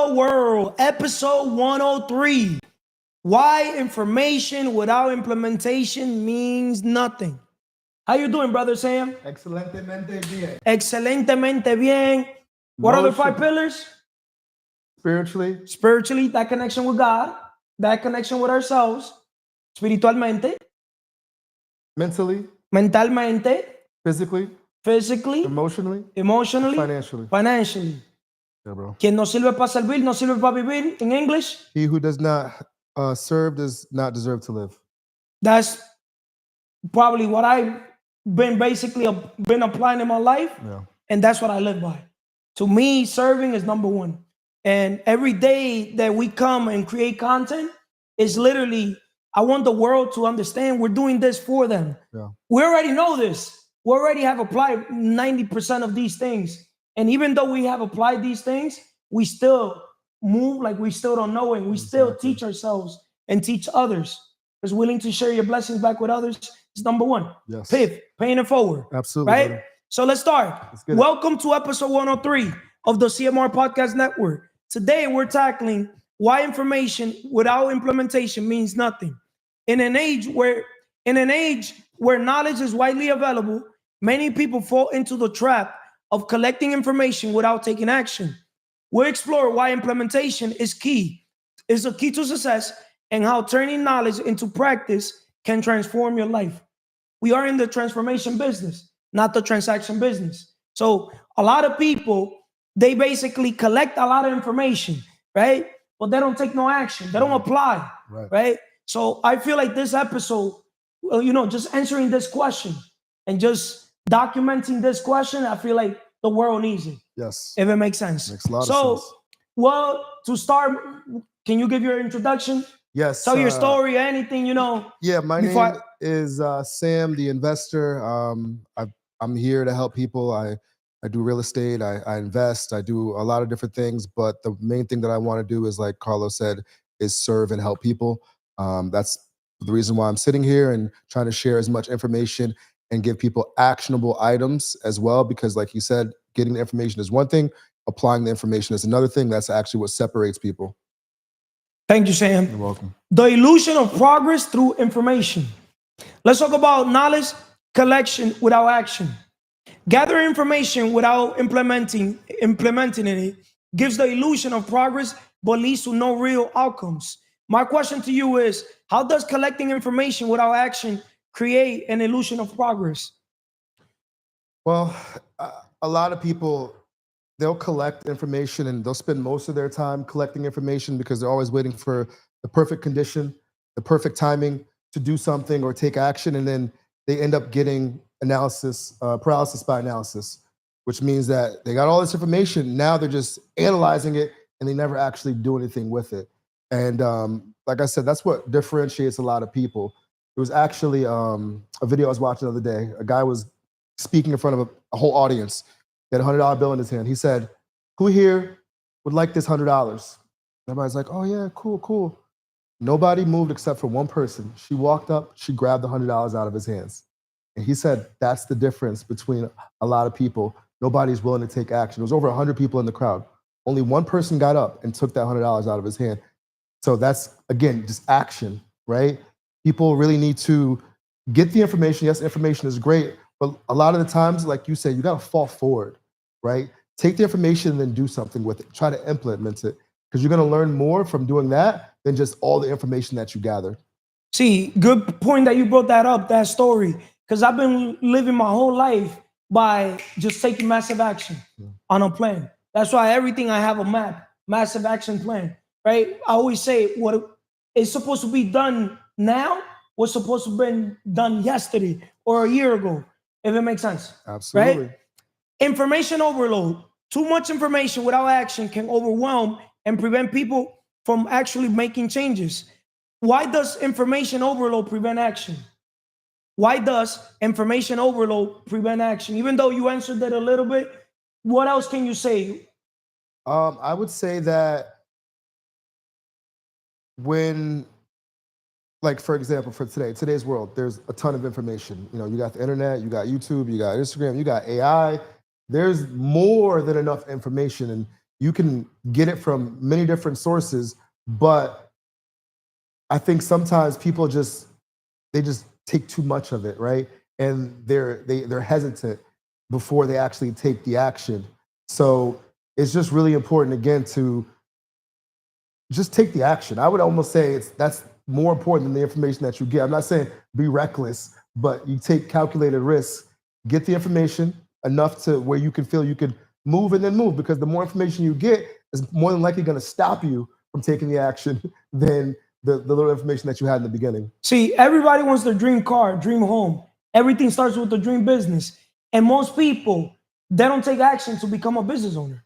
the world, episode 103. Why information without implementation means nothing. How you doing, brother Sam? Excelentemente bien. Excelentemente bien. What are the 5 pillars? Spiritually. Spiritually, that connection with God, that connection with ourselves, espiritualmente, Mentally. mentalmente, physically, emotionally, financially. Yeah, bro. Quien no sirve para servir, no sirve para vivir. In English, he who does not serve does not deserve to live. That's probably what I've been been applying in my life, and that's what I live by. To me, serving is number one. And every day that we come and create content is literally, I want the world to understand we're doing this for them. Yeah. We already know this. We already have applied 90% of these things. And even though we have applied these things, we still move like we still don't know, and we still teach ourselves and teach others. Because willing to share your blessings back with others is number one. Yes. Paying it forward. Absolutely. Right? Brother. So let's start. Welcome to episode 103 of the CMR Podcast Network. Today we're tackling why information without implementation means nothing. In an age where knowledge is widely available, many people fall into the trap of collecting information without taking action. We'll explore why implementation is a key to success, and how turning knowledge into practice can transform your life. We are in the transformation business, not the transaction business. So a lot of people, they basically collect a lot of information, right? But they don't take no action. They don't apply, right? So I feel like this episode, just answering this question and just documenting this question, I feel like the world needs it. Yes. If it makes sense. Makes a lot of sense. Well, to start, can you give your introduction? Yes. Tell your story or anything, Yeah, my name is Sam, the investor. I'm here to help people. I do real estate. I invest. I do a lot of different things. But the main thing that I want to do is, like Carlos said, is serve and help people. That's the reason why I'm sitting here and trying to share as much information and give people actionable items as well. Because like you said, getting the information is one thing. Applying the information is another thing. That's actually what separates people. Thank you, Sam. You're welcome. The illusion of progress through information. Let's talk about knowledge collection without action. Gathering information without implementing it gives the illusion of progress, but leads to no real outcomes. My question to you is, how does collecting information without action create an illusion of progress? Well, a lot of people, they'll collect information and they'll spend most of their time collecting information because they're always waiting for the perfect condition, the perfect timing to do something or take action. And then they end up getting paralysis by analysis, which means that they got all this information. Now they're just analyzing it and they never actually do anything with it. And like I said, that's what differentiates a lot of people. It was actually a video I was watching the other day. A guy was speaking in front of a whole audience. He had a $100 bill in his hand. He said, "Who here would like this $100?" Everybody's like, "Oh yeah, cool." Nobody moved except for one person. She walked up, she grabbed the $100 out of his hands. And he said, that's the difference between a lot of people. Nobody's willing to take action. There was over 100 people in the crowd. Only one person got up and took that $100 out of his hand. So that's, again, just action, right? People really need to get the information. Yes, information is great, but a lot of the times, like you said, you gotta fall forward, right? Take the information and then do something with it. Try to implement it, because you're gonna learn more from doing that than just all the information that you gathered. See, good point that you brought that up, that story, because I've been living my whole life by just taking massive action on a plan. That's why everything I have a map, massive action plan, right? I always say what is supposed to be done now was supposed to have been done yesterday or a year ago, if it makes sense. Absolutely. Right? Information overload. Too much information without action can overwhelm and prevent people from actually making changes. Why does information overload prevent action? Why does information overload prevent action? Even though you answered that a little bit, what else can you say? I would say that when, like, for example, for today's world, there's a ton of information. You know, you got the internet, you got YouTube, you got Instagram, you got AI. There's more than enough information. And You can get it from many different sources, but I think sometimes people just take too much of it, right? And they're hesitant before they actually take the action. So it's just really important again to just take the action. I would almost say that's more important than the information that you get. I'm not saying be reckless, but you take calculated risks, get the information enough to where you can feel you can move and then move, because the more information you get is more than likely going to stop you from taking the action than the little information that you had in the beginning. See, everybody wants their dream car, dream home. Everything starts with the dream business. And most people, they don't take action to become a business owner.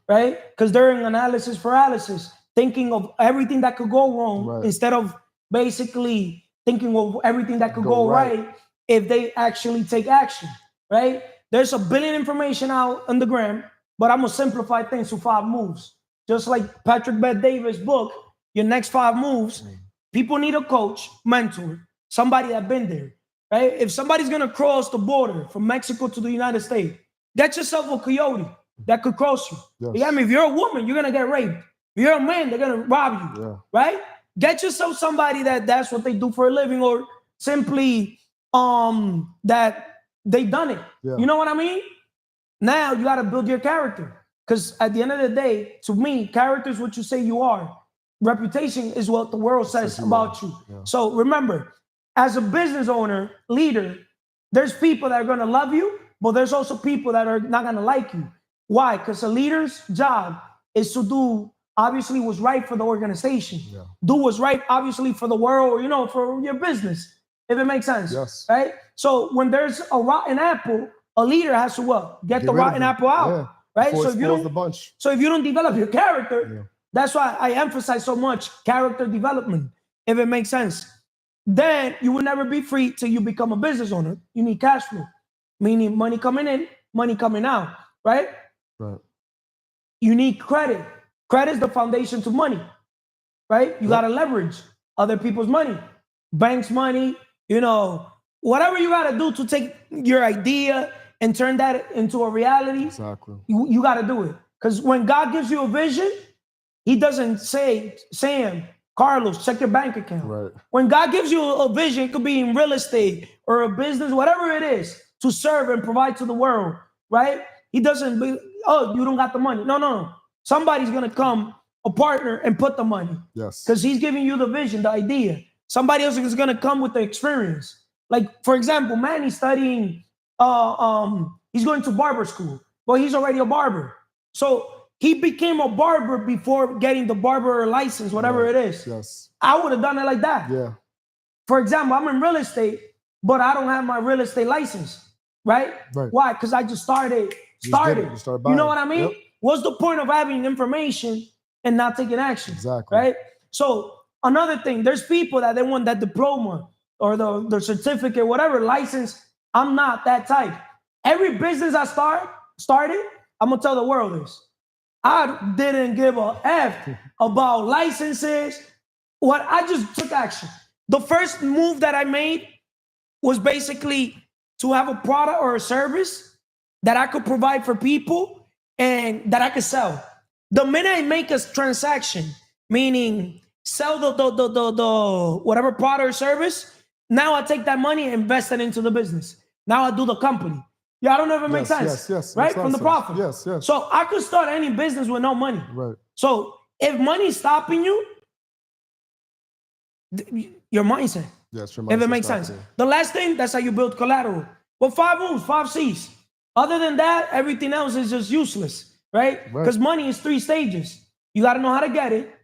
Right? Because they're in analysis paralysis, thinking of everything that could go wrong instead of basically thinking of everything that could go right if they actually take action, right? There's a billion information out on the gram, but I'm going to simplify things to 5 moves. Just like Patrick Bet-Davis' book, Your Next 5 Moves, people need a coach, mentor, somebody that's been there, right? If somebody's going to cross the border from Mexico to the United States, get yourself a coyote that could cross you. Yes. I mean, if you're a woman, you're going to get raped. If you're a man, they're going to rob you, right? Get yourself somebody that's what they do for a living, or simply that they done it. You know what I mean? Now you got to build your character, because at the end of the day, to me, character is what you say you are. Reputation is what the world says about you. So remember, as a business owner, leader, there's people that are going to love you, but there's also people that are not going to like you. Why? Because a leader's job is to do, obviously, what's right for the organization. Do what's right, obviously, for the world, for your business, if it makes sense. Right? So when there's a rotten apple, a leader has to what? Get the rotten apple out. Right? So if you don't develop your character, that's why I emphasize so much character development, if it makes sense. Then you will never be free till you become a business owner. You need cash flow, meaning money coming in, money coming out, right? You need credit. Credit is the foundation to money, right? You got to leverage other people's money, banks' money, whatever you got to do to take your idea and turn that into a reality. You got to do it. Because when God gives you a vision, he doesn't say, Sam, Carlos, check your bank account. When God gives you a vision, it could be in real estate or a business, whatever it is, to serve and provide to the world, right? He doesn't be, you don't got the money. No. Somebody's going to come, a partner, and put the money. Because he's giving you the vision, the idea. Somebody else is going to come with the experience. Like, for example, Manny's studying, he's going to barber school. Well, he's already a barber. So he became a barber before getting the barber license, whatever it is. I would have done it like that. For example, I'm in real estate, but I don't have my real estate license, right? Why? Because I just started. You know what I mean? What's the point of having information and not taking action? Right? So another thing, there's people that they want that diploma or the certificate, whatever license. I'm not that type. Every business I started, I'm gonna tell the world this. I didn't give a F about licenses. I just took action. The first move that I made was basically to have a product or a service that I could provide for people and that I could sell. The minute I make a transaction, meaning sell the whatever product or service, now I take that money and invest it into the business. Now I do the company. I don't know if it makes sense. Right? From the profit. So I could start any business with no money. So if money is stopping you, your mindset. Your mindset. If it makes sense. The last thing, that's how you build collateral. Well, 5 moves, 5 C's. Other than that, everything else is just useless, right? Because money is 3 stages. You got to know how to get it.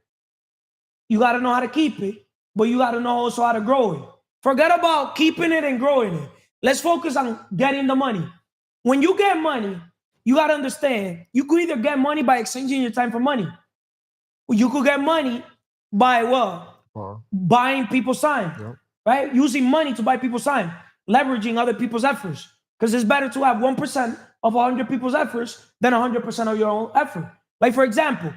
You got to know how to keep it. But you got to know also how to grow it. Forget about keeping it and growing it. Let's focus on getting the money. When you get money, you got to understand, you could either get money by exchanging your time for money. Or you could get money by what? Buying people's time, right? Using money to buy people's time, leveraging other people's efforts. Because it's better to have 1% of 100 people's efforts than 100% of your own effort. Like, for example,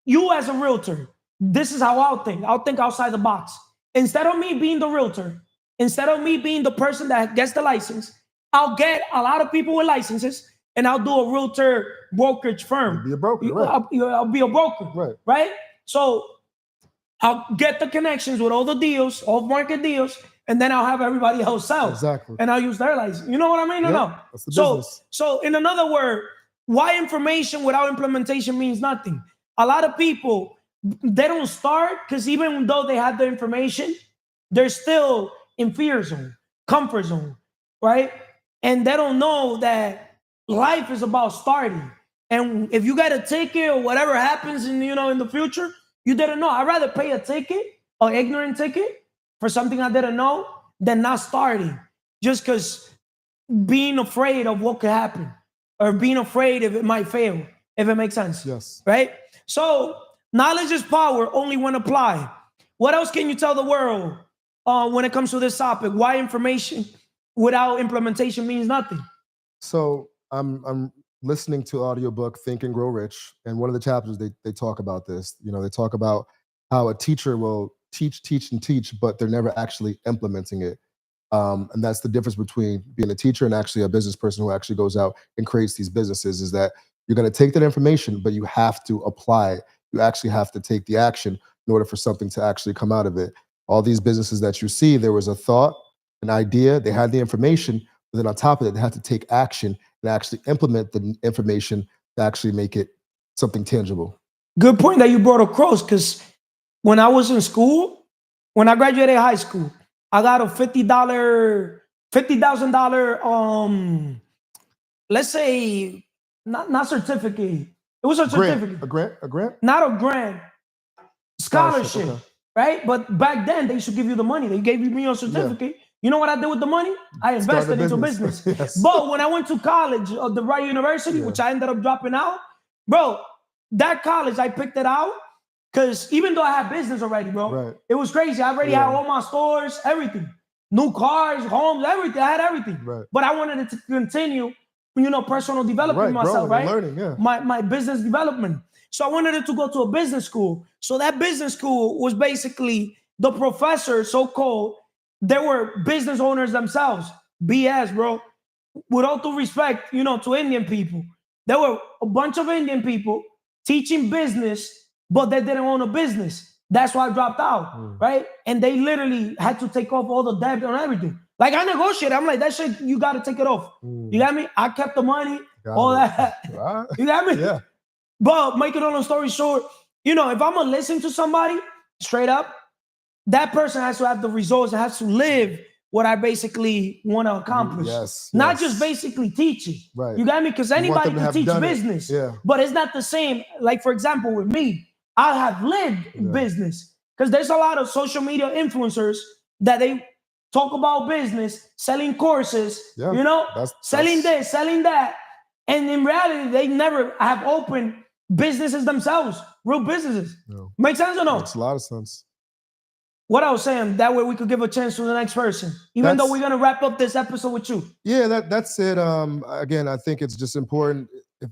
you as a realtor, this is how I'll think. I'll think outside the box. Instead of me being the realtor, instead of me being the person that gets the license, I'll get a lot of people with licenses and I'll do a realtor brokerage firm. You'll be a broker, right? I'll be a broker, Right. right? So I'll get the connections with all the deals, all market deals, and then I'll have everybody else sell. Exactly. And I'll use their license. You know what I mean? Yep, No. that's the business. So in another word, why information without implementation means nothing. A lot of people, they don't start because even though they have the information, they're still in fear zone, comfort zone, right? And they don't know that life is about starting. And if you get a ticket or whatever happens in the future, you didn't know. I'd rather pay a ticket, an ignorant ticket, for something I didn't know than not starting. Just because being afraid of what could happen or being afraid if it might fail, if it makes sense. Yes. Right? So knowledge is power only when applied. What else can you tell the world when it comes to this topic? Why information without implementation means nothing? So I'm listening to audiobook Think and Grow Rich, and one of the chapters they talk about this. They talk about how a teacher will teach, but they're never actually implementing it. And that's the difference between being a teacher and actually a business person who actually goes out and creates these businesses, is that you're going to take that information, but you have to apply it. You actually have to take the action in order for something to actually come out of it. All these businesses that you see, there was a thought, an idea, they had the information, but then on top of it, they had to take action and actually implement the information to actually make it something tangible. Good point that you brought across, because when I was in school, when I graduated high school, I got a $50,000, let's say, not certificate. It was a certificate. A grant? Not a grant. Scholarship, okay. Right? But back then, they should give you the money. They gave me a certificate. Yeah. You know what I did with the money? I invested into business. Yes. But when I went to college, the right university, which I ended up dropping out, bro, that college, I picked it out because even though I had business already, bro, it was crazy. I already had all my stores, everything. New cars, homes, everything. I had everything. Right. But I wanted it to continue, personal development myself, right? Learning, yeah. My business development. So I wanted it to go to a business school. So that business school was basically the professors, so-called, they were business owners themselves. BS, bro. With all due respect, to Indian people. There were a bunch of Indian people teaching business, but they didn't own a business. That's why I dropped out, right? And they literally had to take off all the debt and everything. Like, I negotiated. I'm like, that shit, you got to take it off. You got me? I kept the money, that. Right. You got me? Yeah. But make it a long story short, if I'm going to listen to somebody straight up, that person has to have the results and has to live what I basically want to accomplish. Yes. Not just basically teaching. Right. You got me? Because anybody can teach business. Yeah. But it's not the same. Like, for example, with me, I have lived business. Because there's a lot of social media influencers that they talk about business, selling courses, selling this, selling that. And in reality, they never have opened businesses themselves, real businesses. No. Make sense or no? Makes a lot of sense. What I was saying, that way we could give a chance to the next person, even though we're going to wrap up this episode with you. Yeah, that's it. Again, I think it's just important.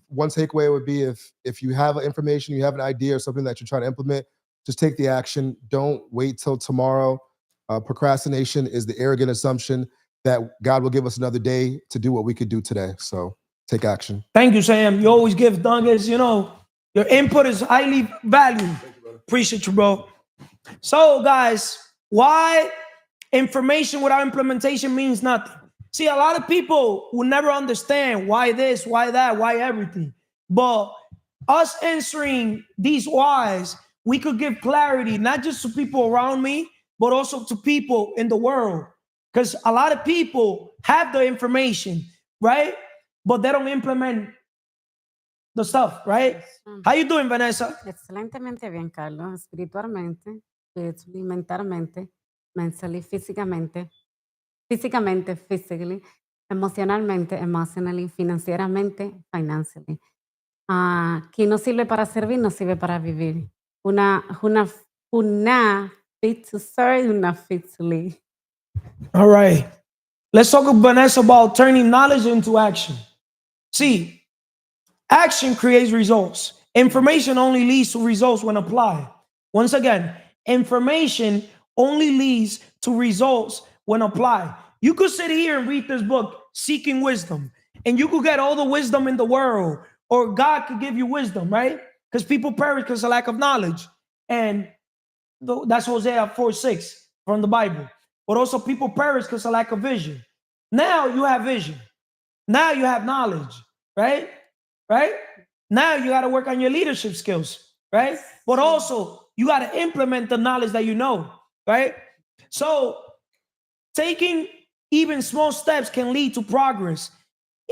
One takeaway would be if you have information, you have an idea or something that you're trying to implement, just take the action. Don't wait till tomorrow. Procrastination is the arrogant assumption that God will give us another day to do what we could do today. So take action. Thank you, Sam. You always give nuggets. Your input is highly valued. Thank you, brother. Appreciate you, bro. So, guys, why information without implementation means nothing. See, a lot of people will never understand why this, why that, why everything. But us answering these whys, we could give clarity, not just to people around me, but also to people in the world. Because a lot of people have the information, right? But they don't implement the stuff, right? How you doing, Vanessa? Excelentemente bien, Carlos. Espiritualmente, mentalmente, mentally, physically, emocionalmente, emotionally, financieramente, financially. Quien no sirve para servir, no sirve para vivir. Una fit to serve, una fit to lead. All right. Let's talk, Vanessa, about turning knowledge into action. See, action creates results. Information only leads to results when applied. Once again, information only leads to results when applied. You could sit here and read this book, Seeking Wisdom, and you could get all the wisdom in the world, or God could give you wisdom, right? Because people perish because of lack of knowledge. And that's Hosea 4:6 from the Bible. But also people perish because of lack of vision. Now you have vision. Now you have knowledge, right? Right? Now you got to work on your leadership skills, right? But also you got to implement the knowledge that you know, right? So taking even small steps can lead to progress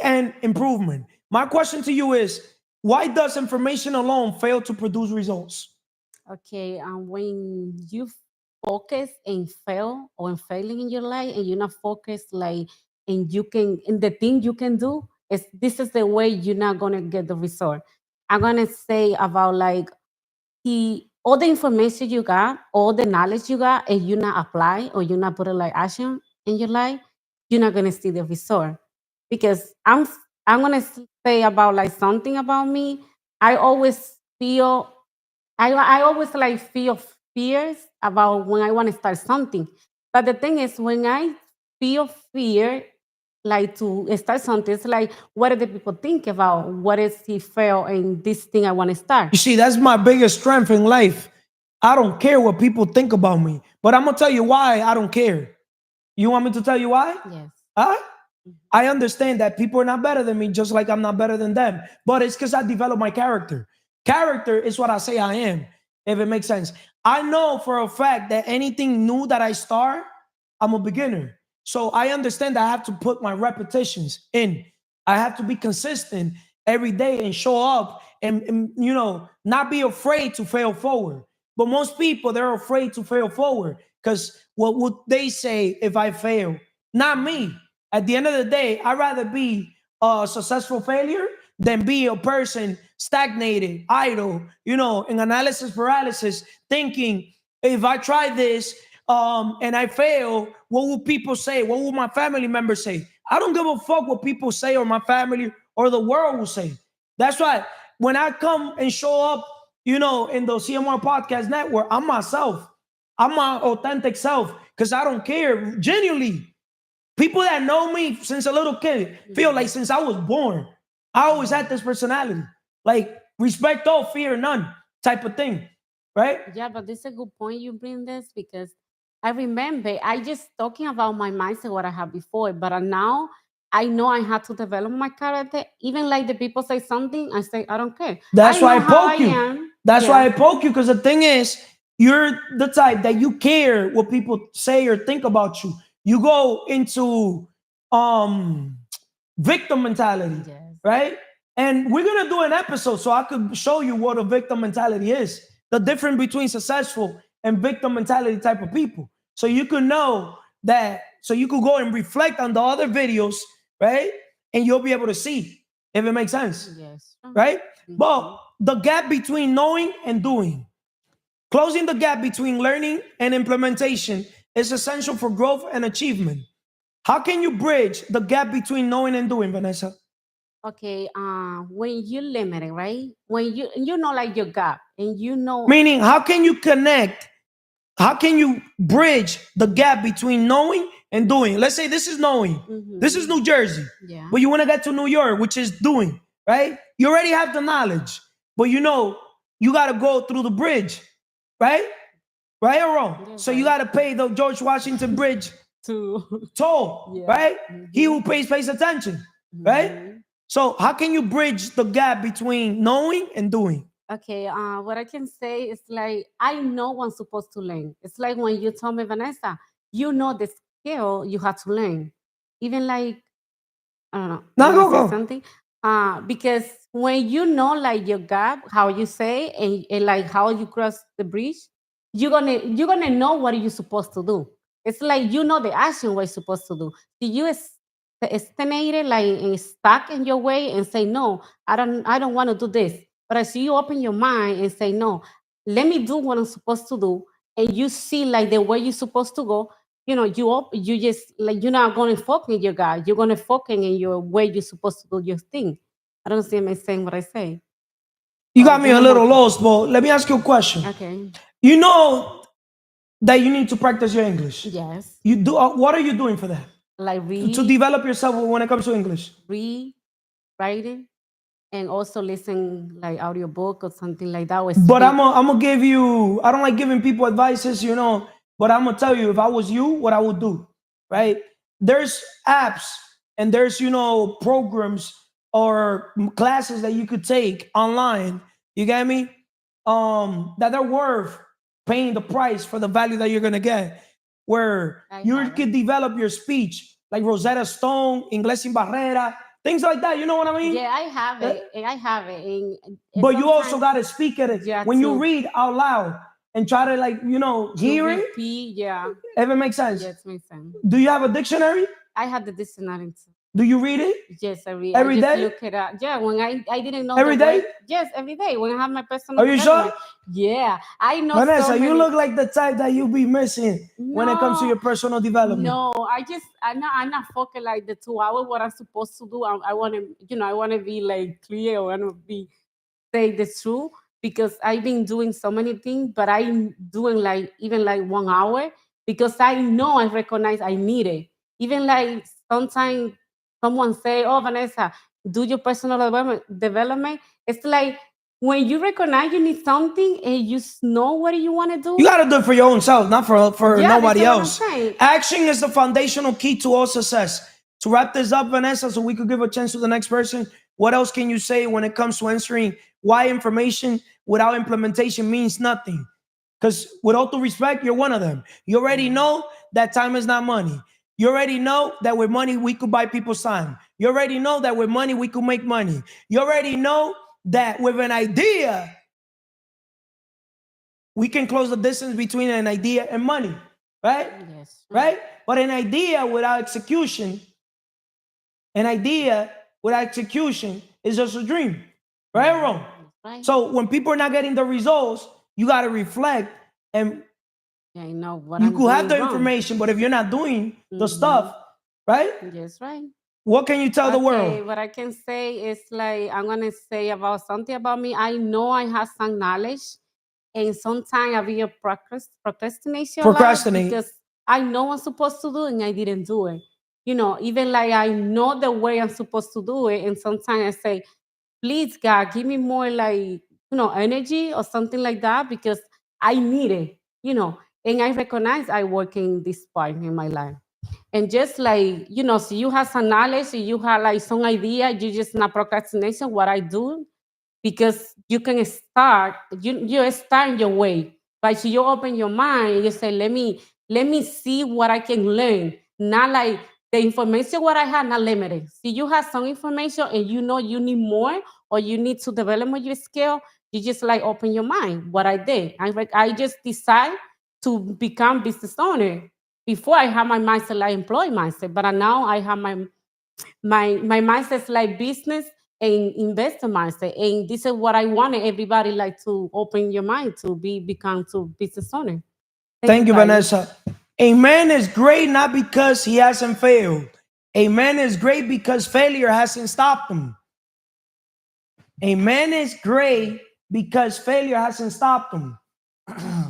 and improvement. My question to you is, why does information alone fail to produce results? Okay, when you focus and fail or failing in your life, and you're not focused like, and you can, and the thing you can do is this is the way you're not gonna get the result. I'm gonna say about like all the information you got, all the knowledge you got, and you not apply or you not put it like action in your life, you're not gonna see the result. Because I'm gonna say about like something about me. I always feel I always like feel fears about when I want to start something. But the thing is, when I feel fear, like to start something, it's like, what do the people think about? What is he fail in this thing I want to start? You see, that's my biggest strength in life. I don't care what people think about me, but I'm gonna tell you why I don't care. You want me to tell you why? Yes. Huh? I understand that people are not better than me, just like I'm not better than them. But it's because I developed my character. Character is what I say I am, if it makes sense. I know for a fact that anything new that I start, I'm a beginner. So I understand that I have to put my repetitions in. I have to be consistent every day and show up and not be afraid to fail forward. But most people, they're afraid to fail forward because what would they say if I fail? Not me. At the end of the day, I'd rather be a successful failure than be a person stagnated, idle, in analysis paralysis, thinking if I try this and I fail, what will people say? What will my family members say? I don't give a fuck what people say or my family or the world will say. That's why when I come and show up, in the CMR Podcast Network, I'm myself. I'm my authentic self because I don't care. Genuinely, people that know me since a little kid feel like since I was born, I always had this personality. Like respect all, fear none type of thing. Right? Yeah, but this is a good point you bring this because I remember I just talking about my mindset what I had before, but now I know I had to develop my character. Even like the people say something, I say I don't care. That's I why know I how I poke you. am. That's why I Yeah. poke you because the thing is, you're the type that you care what people say or think about you. You go into victim mentality, Yes. right? And we're gonna do an episode so I could show you what a victim mentality is, the difference between successful and victim mentality type of people. So you could know that, so you could go and reflect on the other videos, right? And you'll be able to see if it makes sense. Yes. Right? But the gap between knowing and doing, closing the gap between learning and implementation is essential for growth and achievement. How can you bridge the gap between knowing and doing, Vanessa? Okay. When you limit it, right? When you know like your gap and you know. Meaning, how can you connect? How can you bridge the gap between knowing and doing? Let's say this is knowing. This is New Jersey. Yeah. But you want to get to New York, which is doing, right? You already have the knowledge, but you got to go through the bridge, right? Right or wrong? Yeah, so you got to pay the George Washington Bridge to toll, Yeah. right? He who pays attention, right? So how can you bridge the gap between knowing and doing? Okay, what I can say is like I know what I'm supposed to learn. It's like when you told me, Vanessa, you know the skill you have to learn. Even like I don't know, Now you want to say go. something? Because when you know like your gap, how you say and like how you cross the bridge, you're gonna know what you're supposed to do. It's like you know the action what you're supposed to do. Do you stagnated like and stuck in your way and say no, I don't want to do this. But as you open your mind and say no, let me do what I'm supposed to do, and you see like the way you're supposed to go, you just like you're not going to focus in your God. You're going to focus in your way you're supposed to do your thing. I don't see me saying what I say. You Or got me you a know little more. lost, but let me ask you a question. Okay. You know that you need to practice your English. Yes. You do. What are you doing for that? Like To develop yourself when it comes to English. read, writing, and also listen like audiobook or something like that. But I'm gonna give you, I don't like giving people advices, but I'm gonna tell you, if I was you, what I would do, right? There's apps and there's, programs or classes that you could take online, you get me? That are worth paying the price for the value that you're gonna get, where you could develop your speech, like Rosetta Stone, Inglés sin Barrera, things like that. You know what I mean? Yeah, I have it. And I have it. And but you also got to speak at it when you read out loud and try to hear repeat, it. Yeah. If it makes sense. Yes, makes sense. Do you have a dictionary? I have the dictionary too. Do you read it? Yes, every day? Look it up. Yeah, when I didn't know every day. Yes, every day when I have my personal. Are you sure? Yeah, I know. Vanessa, you look like the type that you be missing when it comes to your personal development. No, I'm not focused like the 2 hours what I'm supposed to do. I want to, I want to be like clear. I want to be say the truth because I've been doing so many things, but I'm doing like even like 1 hour because I know I recognize I need it. Even like sometimes someone say, "Oh, Vanessa, do your personal development." It's like when you recognize you need something and you know what you want to do. You got to do it for your own self, not for nobody else. What Action is the foundational key to all success. To wrap this up, Vanessa, so we could give a chance to the next person, what else can you say when it comes to answering why information without implementation means nothing? Because with all due respect, you're one of them. You already know that time is not money. You already know that with money, we could buy people's time. You already know that with money, we could make money. You already know that with an idea, we can close the distance between an idea and money, right? Yes. Right? But an idea without execution is just a dream, right or wrong? Right. So when people are not getting the results, you got to reflect and I know what you I'm could have the wrong. information, but if you're not doing the stuff, right? Yes, right. What can you tell the world? What I can say is like I'm gonna say about something about me. I know I have some knowledge, and sometimes I be a procrastination because I know I'm supposed to do it and I didn't do it. Even like I know the way I'm supposed to do it, and sometimes I say, please God, give me more like energy or something like that because I need it. And I recognize I work in this part in my life. And just like, so you have some knowledge, you have like some idea, you just not procrastination, what I do, because you can start, you start in your way. But so you open your mind, you say, let me see what I can learn. Not like the information what I have, not limited. See, you have some information and you know you need more or you need to develop more your skill, you just like open your mind. What I did, I just decide to become business owner. Before I have my mindset like employee mindset, but now I have my mindset like business and investor mindset. And this is what I wanted everybody like to open your mind to become to business owner. Thank you, Vanessa. A man is great not because he hasn't failed. A man is great because failure hasn't stopped him. A man is great because failure hasn't stopped him.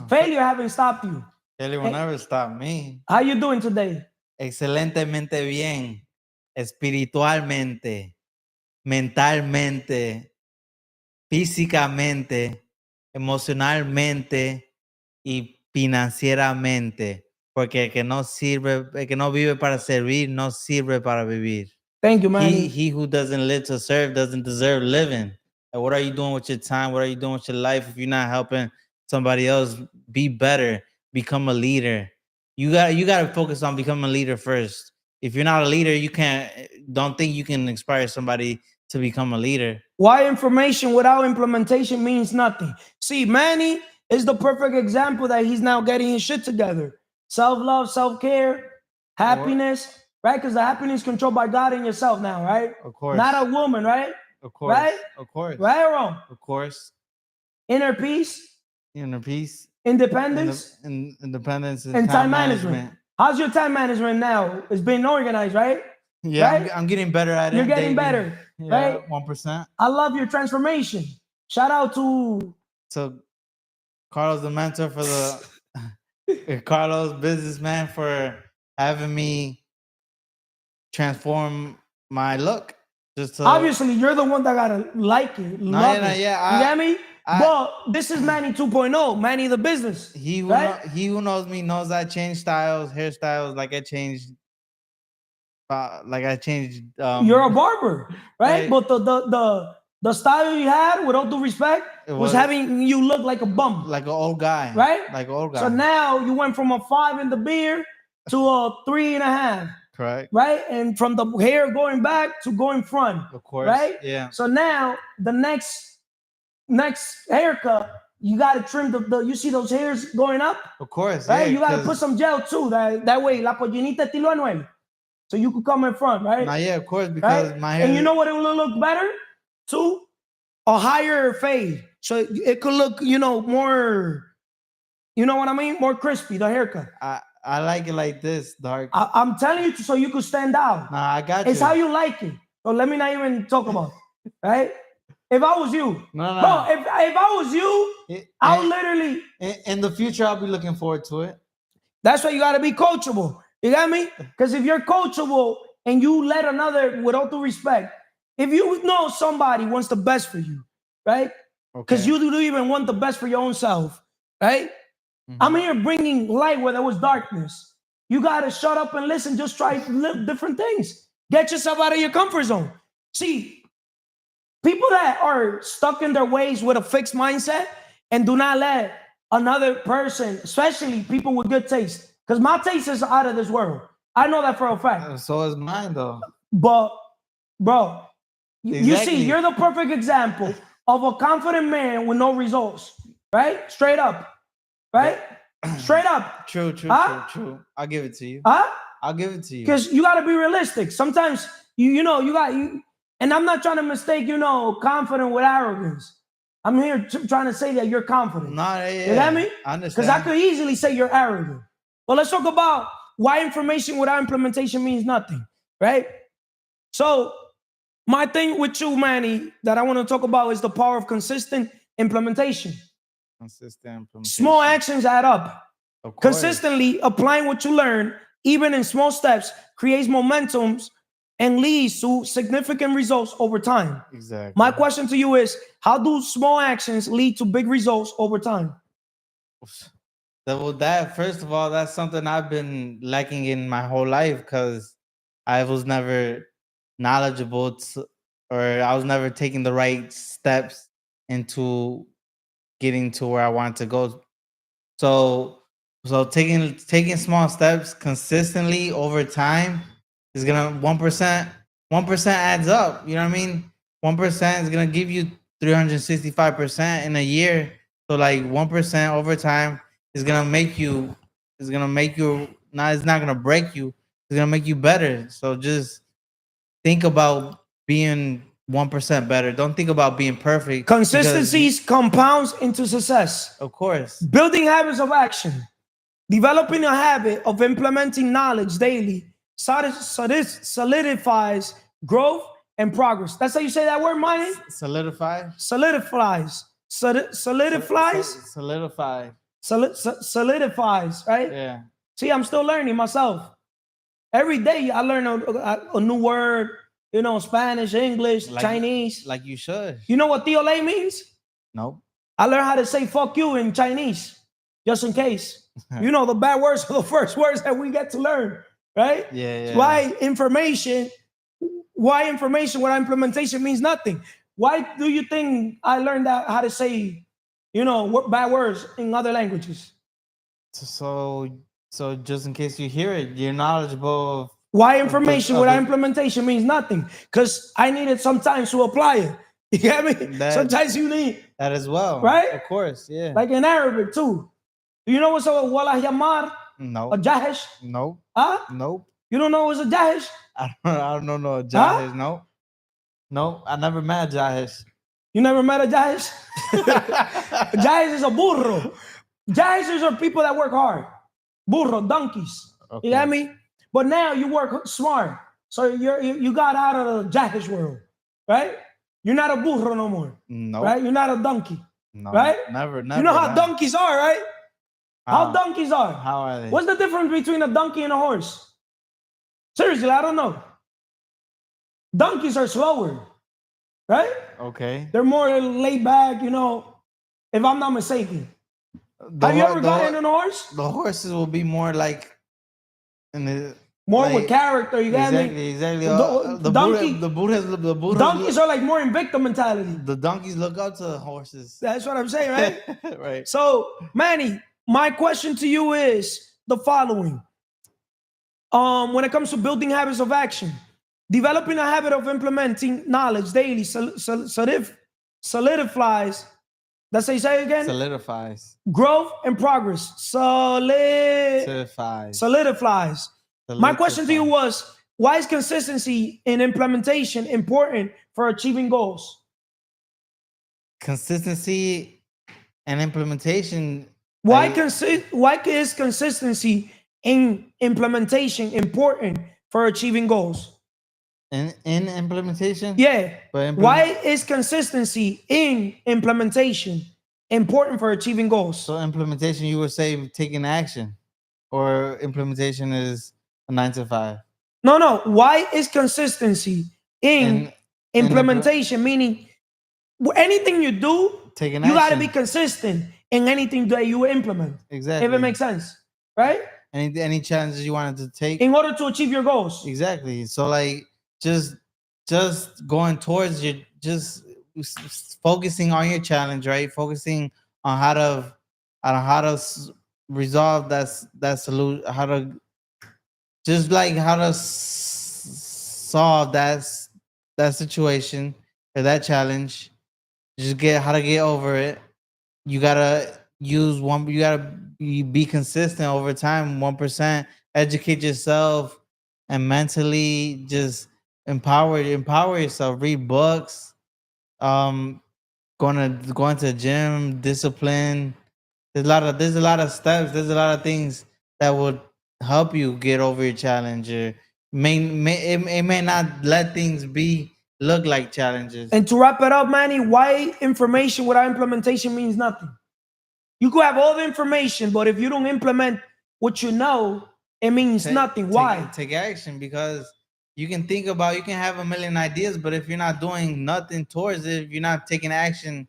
Failure haven't stopped you. Failure will never stop me. How you doing today? Excelentemente bien, espiritualmente, mentalmente, físicamente, emocionalmente y financieramente. Porque el que no sirve, el que no vive para servir, no sirve para vivir. Thank you, man. He who doesn't live to serve doesn't deserve living. And what are you doing with your time? What are you doing with your life if you're not helping somebody else be better, become a leader? You got to focus on becoming a leader first. If you're not a leader, don't think you can inspire somebody to become a leader. Why information without implementation means nothing. See, Manny is the perfect example that he's now getting his shit together. Self-love, self-care, happiness, right? Because the happiness is controlled by God and yourself now, right? Of course. Not a woman, right? Of course. Right? Of course. Right or wrong? Of course. Inner peace. Inner peace. Independence. Independence and time management. How's your time management now? It's been organized, right? Yeah, right? I'm getting better at it. You're getting better, right? 1%. I love your transformation. Shout out to Carlos, the mentor for the Carlos, businessman, for having me transform my look. Just to, Obviously, you're the one that gotta like it, love it. You get me? But this is Manny 2.0, Manny the business. He who knows me knows I change styles, hairstyles. Like I changed. You're a barber, right? But the style you had, with all due respect, was having you look like a bum, like an old guy, right? Like an old guy. So now you went from a 5 in the beard to a 3.5. Correct. Right? And from the hair going back to going front. Of course. Right? Yeah. So now the next haircut, you gotta trim the you see those hairs going up? Of course. Right? Yeah, You gotta put some gel too. That way, la pollinita estilo Anuel. So you could come in front, right? Yeah, of course, because my hair. And you know what it will look better? Too? A higher fade. So it could look, more, you know what I mean? More crispy, the haircut. I like it like this, dark. I'm telling you so you could stand out. Nah, I got you. It's how you like it. So let me not even talk about it, right? If I was you, no. Bro, if I was you, I would literally. In the future, I'll be looking forward to it. That's why you got to be coachable. You got me? Because if you're coachable and you let another, with all due respect, if you know somebody wants the best for you, right? Because you do even want the best for your own self, right? Mm-hmm. I'm here bringing light where there was darkness. You got to shut up and listen. Just try different things. Get yourself out of your comfort zone. See, people that are stuck in their ways with a fixed mindset and do not let another person, especially people with good taste, because my taste is out of this world. I know that for a fact. So is mine, though. But, bro, you see, you're the perfect example of a confident man with no results, right? Straight up, right? Straight up. True. I'll give it to you. I'll give it to you. Because you got to be realistic. Sometimes, you and I'm not trying to mistake, confident with arrogance. I'm here trying to say that you're confident. You get me? I understand. Because I could easily say you're arrogant. Well, let's talk about why information without implementation means nothing, right? So my thing with you, Manny, that I want to talk about is the power of consistent implementation. Small actions add up. Consistently applying what you learn, even in small steps, creates momentums and leads to significant results over time. Exactly. My question to you is, how do small actions lead to big results over time? First of all, that's something I've been lacking in my whole life because I was never knowledgeable or I was never taking the right steps into getting to where I want to go. So taking small steps consistently over time is gonna 1% adds up. You know what I mean? 1% is gonna give you 365% in a year. So like 1% over time is gonna make you. It's not gonna break you. It's gonna make you better. So just think about being 1% better. Don't think about being perfect. Consistency compounds into success. Of course. Building habits of action. Developing a habit of implementing knowledge daily solidifies growth and progress. That's how you say that word, Manny? Solidify. Solidifies. Solidifies, right? Yeah. See, I'm still learning myself. Every day I learn a new word, Spanish, English, Chinese. Like you should. You know what Tío Ley means? Nope. I learned how to say fuck you in Chinese, just in case. The bad words are the first words that we get to learn, right? Yeah. Why information without implementation means nothing? Why do you think I learned how to say, bad words in other languages? So just in case you hear it, you're knowledgeable of why information without implementation means nothing. Because I needed sometimes to apply it. You get me? Sometimes you need that as well. Right? Of course, yeah. Like in Arabic too. Do you know what's a wala yamar? No. A jahish? No. Huh? Nope. You don't know what's a jahish? I don't know a jahish. Huh? No, I never met a jahish. You never met a jahish? Jahish is a burro. Jahishers are people that work hard. Burro, donkeys. Okay. You get me? But now you work smart. So you got out of the jahish world, right? You're not a burro no more. No. Right? You're not a donkey. No. Right? Never. You know how donkeys are, right? How donkeys are. How are they? What's the difference between a donkey and a horse? Seriously, I don't know. Donkeys are slower, right? Okay. They're more laid back, you know, if I'm not mistaken. Have you ever gotten on a horse? The horses will be more like in the More with character, you got me? exactly. The Donkeys are like more Invicta mentality. the donkeys look up to the horses. That's what I'm saying, right? Right. So, Manny, my question to you is the following. When it comes to building habits of action, developing a habit of implementing knowledge daily solidifies, let's say again, Solidifies. growth and progress. Solidifies. My question to you was, why is consistency in implementation important for achieving goals? Consistency and implementation. Why is consistency in implementation important for achieving goals? In implementation? Yeah. Why is consistency in implementation important for achieving goals? So implementation, you would say taking action, or implementation is a 9 to 5? No. Why is consistency in implementation, meaning anything you do, taking you action. got to be consistent in anything that you implement. Exactly. If it makes sense, right? Any challenges you wanted to take in order to achieve your goals. Exactly. So like just going towards your, just focusing on your challenge, right? Focusing on how to resolve that solution, how to just like how to solve that situation or that challenge. Just how to get over it. You gotta you gotta be consistent over time, 1%. Educate yourself and mentally just empower yourself. Read books. Going to the gym, discipline. There's a lot of steps. There's a lot of things that would help you get over your challenge. It may not let things look like challenges. And to wrap it up, Manny, why information without implementation means nothing? You could have all the information, but if you don't implement what you know, it means nothing. Why? Take action, because you can have a million ideas, but if you're not doing nothing towards it, if you're not taking action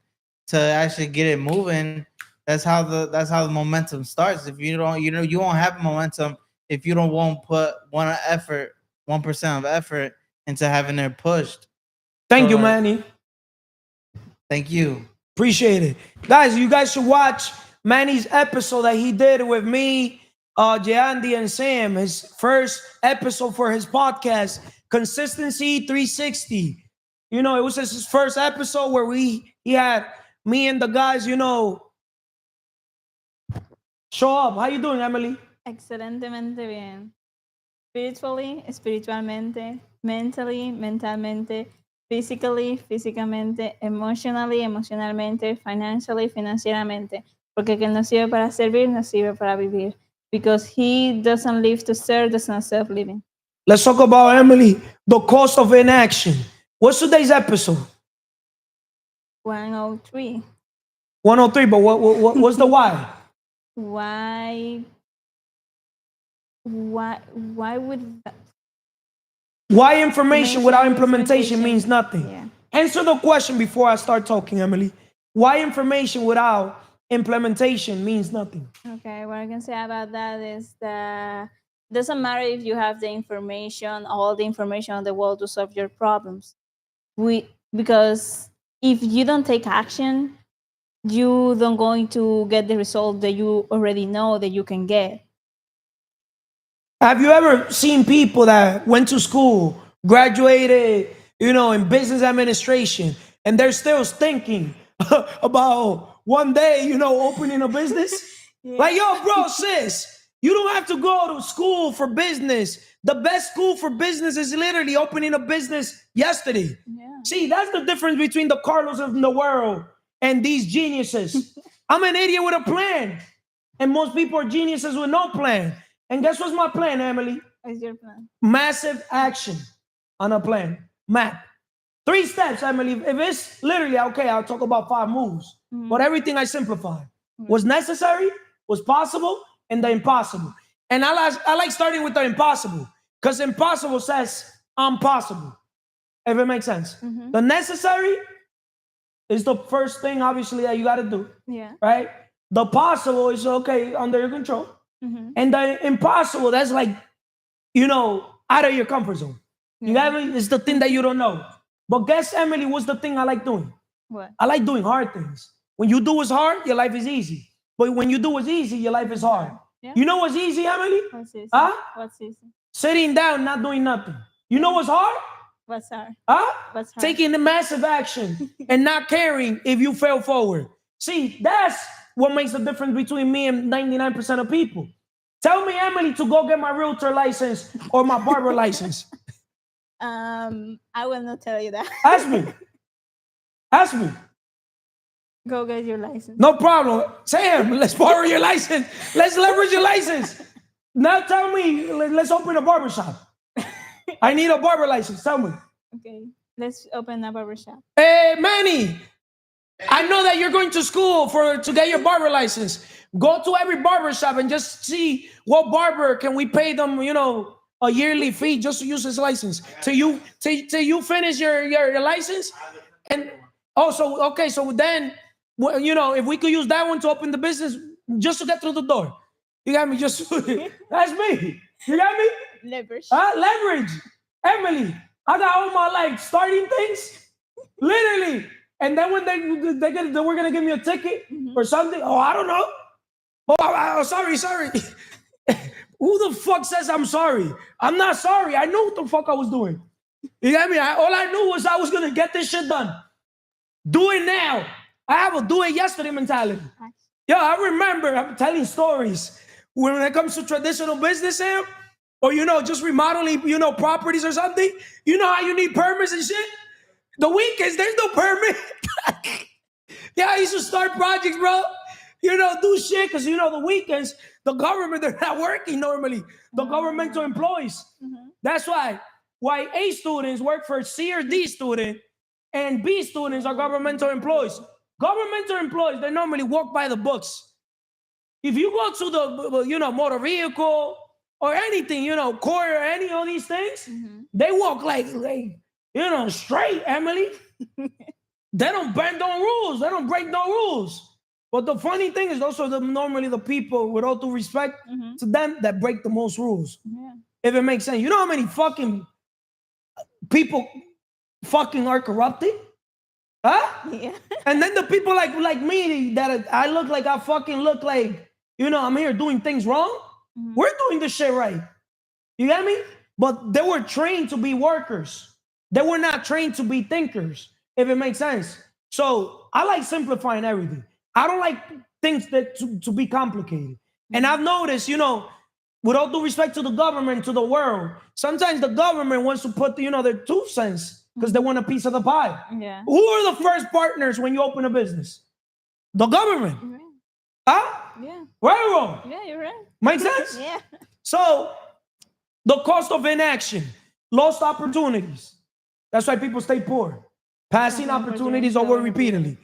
to actually get it moving, that's how the momentum starts. If you won't have momentum if you won't put 1% of effort into having it pushed. Thank you, Manny. Thank you. Appreciate it. Guys, you guys should watch Manny's episode that he did with me, Jandy, and Sam. His first episode for his podcast, Consistency 360. You know, it was his first episode where he had me and the guys, you know, show up. How you doing, Emily? Excelentemente bien. Spiritually, espiritualmente, mentally, mentalmente, physically, físicamente, emotionally, emocionalmente, financially, financieramente. Porque el que no sirve para servir, no sirve para vivir. Because he doesn't live to serve, does not serve living. Let's talk about, Emily, the cost of inaction. What's today's episode? 103. 103, but what's the why? Why would that? Why information without implementation means nothing? Yeah. Answer the question before I start talking, Emily. Why information without implementation means nothing? Okay, what I can say about that is that it doesn't matter if you have the information, all the information in the world to solve your problems. Because if you don't take action, you don't going to get the result that you already know that you can get. Have you ever seen people that went to school, graduated, you know, in business administration, and they're still thinking about one day, you know, opening a business? Yeah. Like, yo, bro, sis, you don't have to go to school for business. The best school for business is literally opening a business yesterday. Yeah. See, that's the difference between the Carlos of the world and these geniuses. I'm an idiot with a plan, and most people are geniuses with no plan. And guess what's my plan, Emily? What's your plan? Massive action on a plan. Map. 3 steps, Emily. If it's literally, okay, I'll talk about 5 moves. Mm-hmm. But everything I simplify. Mm-hmm. Was necessary, was possible, and the impossible. And I like starting with the impossible. Because impossible says I'm possible. If it makes sense. The necessary is the first thing, obviously, that you got to do. Yeah. Right? The possible is okay, under your control. And the impossible, that's like, out of your comfort zone. You got me? It's the thing that you don't know. But guess, Emily, what's the thing I like doing? What? I like doing hard things. When you do what's hard, your life is easy. But when you do what's easy, your life is hard. Yeah. You know what's easy, Emily? What's easy? Huh? What's easy? Sitting down, not doing nothing. You know what's hard? What's hard? Huh? What's hard? Taking the massive action and not caring if you fail forward. See, that's what makes the difference between me and 99% of people. Tell me, Emily, to go get my realtor license or my barber license. I will not tell you that. Ask me. Ask me. Go get your license. No problem. Sam, let's borrow your license. Let's leverage your license. Now tell me, let's open a barber shop. I need a barber license. Tell me. Okay, let's open a barber shop. Hey, Manny, I know that you're going to school to get your barber license. Go to every barber shop and just see what barber can we pay them, a yearly fee just to use his license. Till you finish your license. And so then, if we could use that one to open the business just to get through the door. You got me? That's me. You got me? Leverage. Leverage. Emily, I got all my life starting things, literally. And then when they were gonna give me a ticket or something. Oh, I don't know. Oh, sorry. Who the fuck says I'm sorry? I'm not sorry. I know what the fuck I was doing. You got me? All I knew was I was gonna get this shit done. Do it now. I have a do it yesterday mentality. Yeah, I remember. I'm telling stories when it comes to traditional business, Sam, or just remodeling, properties or something. You know how you need permits and shit. The weekends, there's no permit. Yeah, I used to start projects, bro. Do shit because the weekends, the government, they're not working normally. The governmental employees. That's why A students work for C or D student, and B students are governmental employees. Governmental employees, they normally walk by the books. If you go to the, motor vehicle or anything, court or any of these things, they walk like straight, Emily. They don't bend no rules. They don't break no rules. But the funny thing is those are normally the people, with all due respect to them, that break the most rules. Yeah. If it makes sense. You know how many fucking people are corrupted? Huh? Yeah. And then the people like me that I look like I fucking look like, I'm here doing things wrong. We're doing this shit right. You get me? But they were trained to be workers. They were not trained to be thinkers, if it makes sense. So I like simplifying everything. I don't like things to be complicated. And I've noticed, with all due respect to the government, to the world, sometimes the government wants to put, their 2 cents because they want a piece of the pie. Yeah. Who are the first partners when you open a business? The government. Right. Huh? Yeah. Right or wrong? Yeah, you're right. Makes sense? Yeah. So the cost of inaction, lost opportunities. That's why people stay poor. Passing opportunities over repeatedly.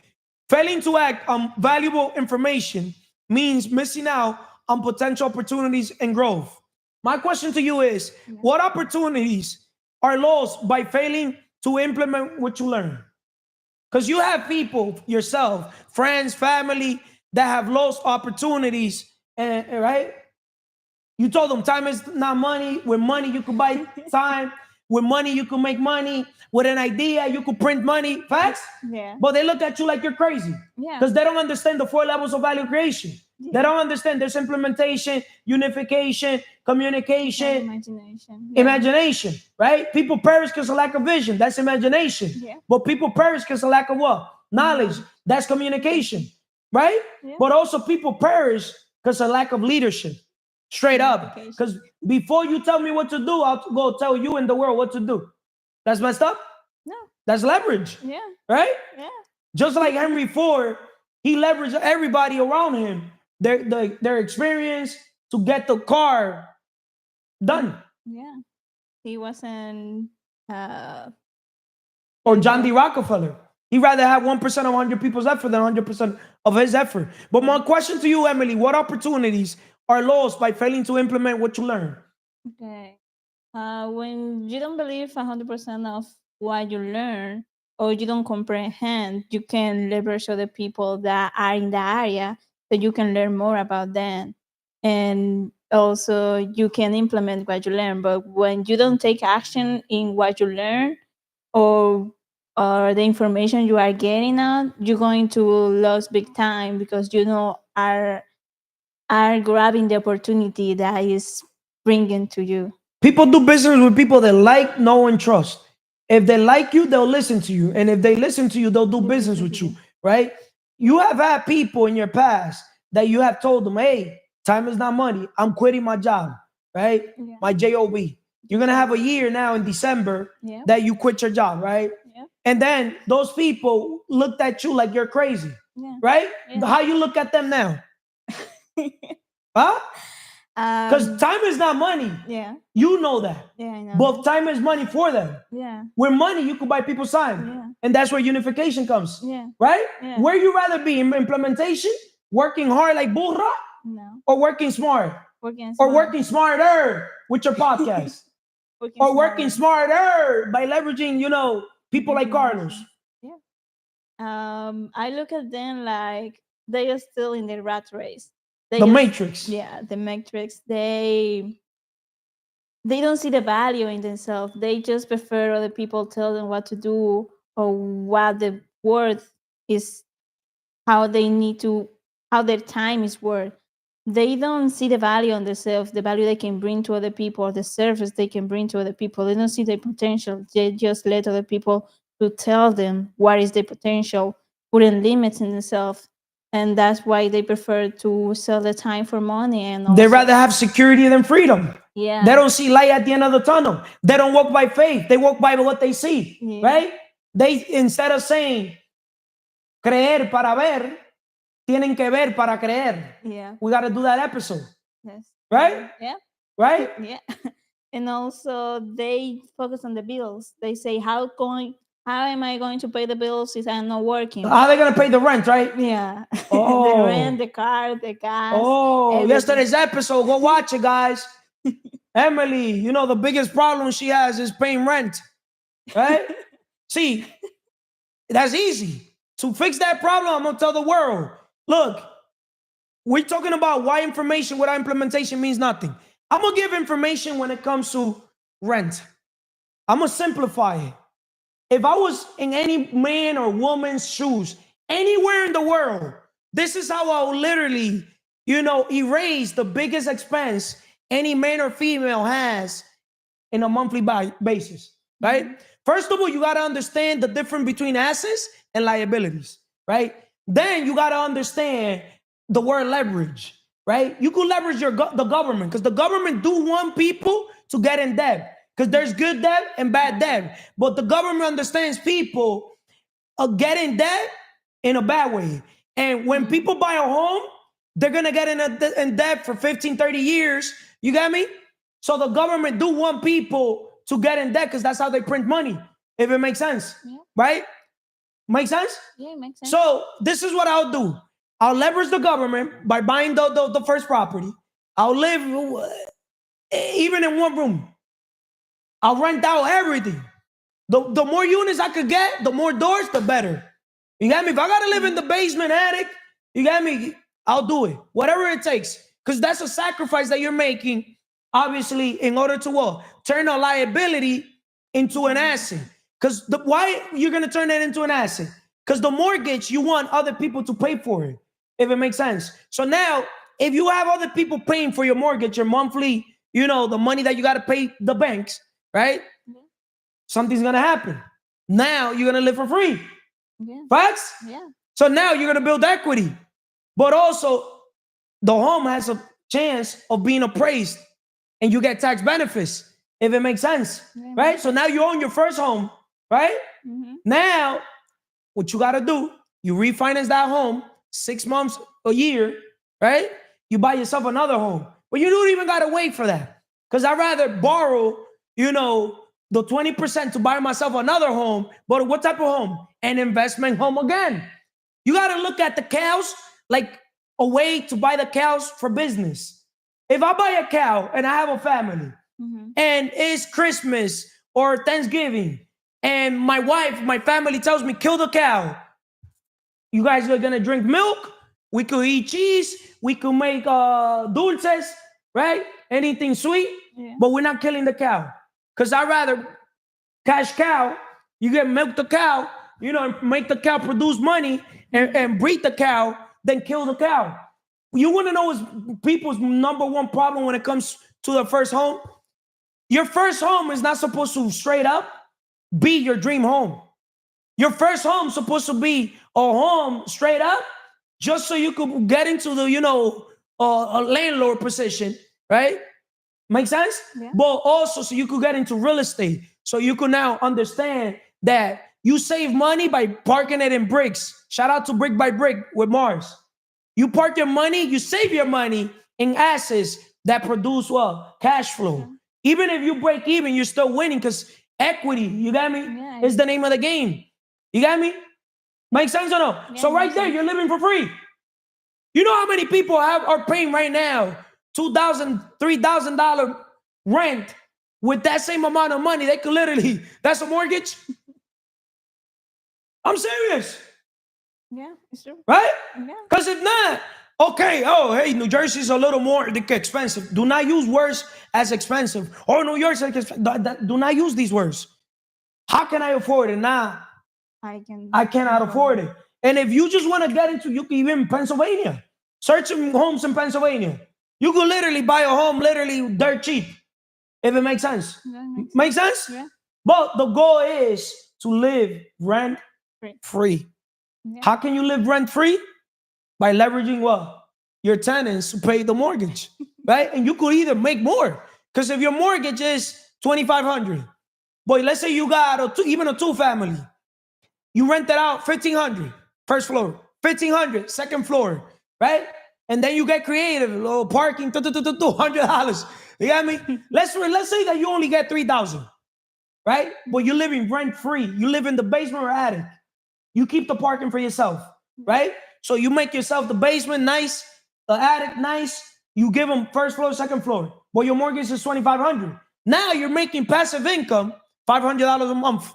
Failing to act on valuable information means missing out on potential opportunities and growth. My question to you is, what opportunities are lost by failing to implement what you learn? Because you have people, yourself, friends, family, that have lost opportunities, right? You told them time is not money. With money, you could buy time. With money, you could make money. With an idea, you could print money. Facts? Yeah. But they look at you like you're crazy. Yeah. Because they don't understand the 4 levels of value creation. Yeah. They don't understand there's implementation, unification, communication, imagination, right? People perish because of lack of vision. That's imagination. Yeah. But people perish because of lack of what? Knowledge. That's communication, right? Yeah. But also people perish because of lack of leadership. Straight up. Because before you tell me what to do, I'll go tell you in the world what to do. That's messed up? No. That's leverage. Yeah. Right? Yeah. Just like Henry Ford, he leveraged everybody around him, their experience to get the car done. Yeah. He wasn't... Or John D. Rockefeller. He'd rather have 1% of 100 people's effort than 100% of his effort. But my question to you, Emily, what opportunities are lost by failing to implement what you learn? Okay. When you don't believe 100% of what you learn or you don't comprehend, you can leverage other people that are in the area so you can learn more about them. And also you can implement what you learn. But when you don't take action in what you learn or the information you are getting out, you're going to lose big time because are grabbing the opportunity that is bringing to you. People do business with people that like, know, and trust. If they like you, they'll listen to you. And if they listen to you, they'll do business with you, right? You have had people in your past that you have told them, hey, time is not money. I'm quitting my job, right? Yeah. My job. You're going to have a year now in December Yeah. that you quit your job, right? Yeah. And then those people looked at you like you're crazy, Yeah. right? Yeah. How you look at them now? Huh? Because time is not money. Yeah. You know that. Yeah, I know. But time is money for them. Yeah. With money, you could buy people's time. Yeah. And that's where unification comes. Yeah. Right? Yeah. Where you rather be in implementation, working hard like burra, No. or working smart? Working Or smart. working smarter with your podcast? Working Or working smarter by leveraging, people like Information. Carlos. Yeah. I look at them like they are still in the rat race. The Matrix. Yeah, the matrix. They don't see the value in themselves. They just prefer other people tell them what to do or what the worth is, how they need to, how their time is worth. They don't see the value on themselves, the value they can bring to other people, or the service they can bring to other people. They don't see their potential. They just let other people to tell them what is their potential, putting limits in themselves. And that's why they prefer to sell the time for money. And They also, rather have security than freedom. yeah, They don't see light at the end of the tunnel. They don't walk by faith. They walk by what they see. Yeah. Right? They, instead of saying creer para ver, tienen que ver para creer. Yeah. We got to do that episode. Yes. Right? Yeah. Right? Yeah. And also they focus on the bills. They say, how am I going to pay the bills if I'm not working? How are they going to pay the rent, right? Yeah. Oh. The rent, the car, the gas. Oh, everything. yesterday's episode. Go watch it, guys. Emily, the biggest problem she has is paying rent. Right? See, that's easy. To fix that problem, I'm going to tell the world, look, we're talking about why information without implementation means nothing. I'm going to give information when it comes to rent. I'm going to simplify it. If I was in any man or woman's shoes, anywhere in the world, this is how I would literally, erase the biggest expense any man or female has in a monthly basis, right? Mm-hmm. First of all, you got to understand the difference between assets and liabilities, right? Then you got to understand the word leverage, right? You could leverage the government because the government do want people to get in debt because there's good debt and bad debt. But the government understands people get in debt in a bad way. And when people buy a home, they're going to get in debt for 15, 30 years. You got me? So the government do want people to get in debt because that's how they print money, if it makes sense, right? Make sense? Yeah, it makes sense. So this is what I'll do. I'll leverage the government by buying the first property. I'll live even in one room. I'll rent out everything. The more units I could get, the more doors, the better. You got me? If I got to live in the basement attic, you got me? I'll do it. Whatever it takes. Because that's a sacrifice that you're making, obviously, in order to what? Turn a liability into an asset. Because why you're going to turn that into an asset? Because the mortgage, you want other people to pay for it, if it makes sense. So now, if you have other people paying for your mortgage, your monthly, the money that you got to pay the banks, right? Something's going to happen. Now you're going to live for free. Yeah. Facts? Yeah. So now you're going to build equity. But also, the home has a chance of being appraised and you get tax benefits, if it makes sense, right? So now you own your first home, right? Mm-hmm. Now, what you got to do, you refinance that home 6 months, a year, right? You buy yourself another home. But you don't even got to wait for that. Because I'd rather borrow, the 20% to buy myself another home. But what type of home? An investment home again. You got to look at the cows like a way to buy the cows for business. If I buy a cow and I have a family and it's Christmas or Thanksgiving and my wife, my family tells me, kill the cow. You guys are gonna drink milk. We could eat cheese. We could make dulces, right? Anything sweet, but we're not killing the cow. Because I'd rather cash cow, you get milk the cow, make the cow produce money and breed the cow, than kill the cow. You want to know is people's number one problem when it comes to their first home? Your first home is not supposed to straight up be your dream home. Your first home is supposed to be a home straight up just so you could get into the, a landlord position, right? Make sense? Yeah. But also so you could get into real estate. So you could now understand that you save money by parking it in bricks. Shout out to Brick by Brick with Mars. You park your money, you save your money in assets that produce what? Cash flow. Yeah. Even if you break even, you're still winning because equity, you got me? Yeah. Is the name of the game. You got me? Make sense or no? Yeah, so right there, you're living for free. You know how many people are paying right now $2,000, $3,000 rent with that same amount of money? They could literally, that's a mortgage. I'm serious. Yeah, it's true. Right? Yeah. Because if not, okay, hey, New Jersey's a little more expensive. Do not use words as expensive. Or New York's like expensive. Do not use these words. How can I afford it? Nah, I cannot afford it. And if you just want to get into, you can even Pennsylvania. Searching homes in Pennsylvania. You could literally buy a home literally dirt cheap. If it makes sense. Makes sense? Yeah. But the goal is to live rent free. Yeah. How can you live rent free? By leveraging what? Your tenants to pay the mortgage, right? And you could either make more. Because if your mortgage is $2,500, boy, let's say you got even a two-family. You rent it out $1,500, first floor, $1,500, second floor, right? And then you get creative, a little parking, $200. You got me? Let's say that you only get $3,000, right? But you're living rent free. You live in the basement or attic. You keep the parking for yourself, right? So you make yourself the basement nice, the attic nice. You give them first floor, second floor. But your mortgage is $2,500. Now you're making passive income, $500 a month.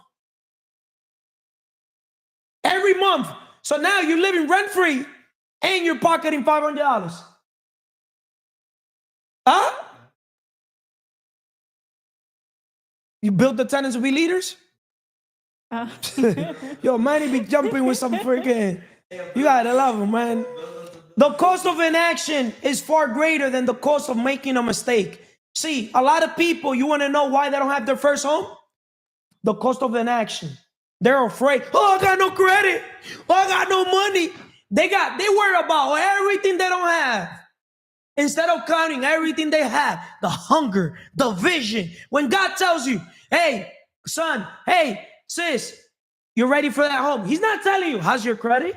Every month. So now you're living rent-free and you're pocketing $500. Huh? You built the tenants to be leaders? Yo, Manny be jumping with some freaking... You gotta love him, man. The cost of inaction is far greater than the cost of making a mistake. See, a lot of people, you want to know why they don't have their first home? The cost of inaction. They're afraid. Oh, I got no credit. Oh, I got no money. They worry about everything they don't have. Instead of counting everything they have, the hunger, the vision. When God tells you, hey, son, hey, sis, you're ready for that home. He's not telling you, how's your credit?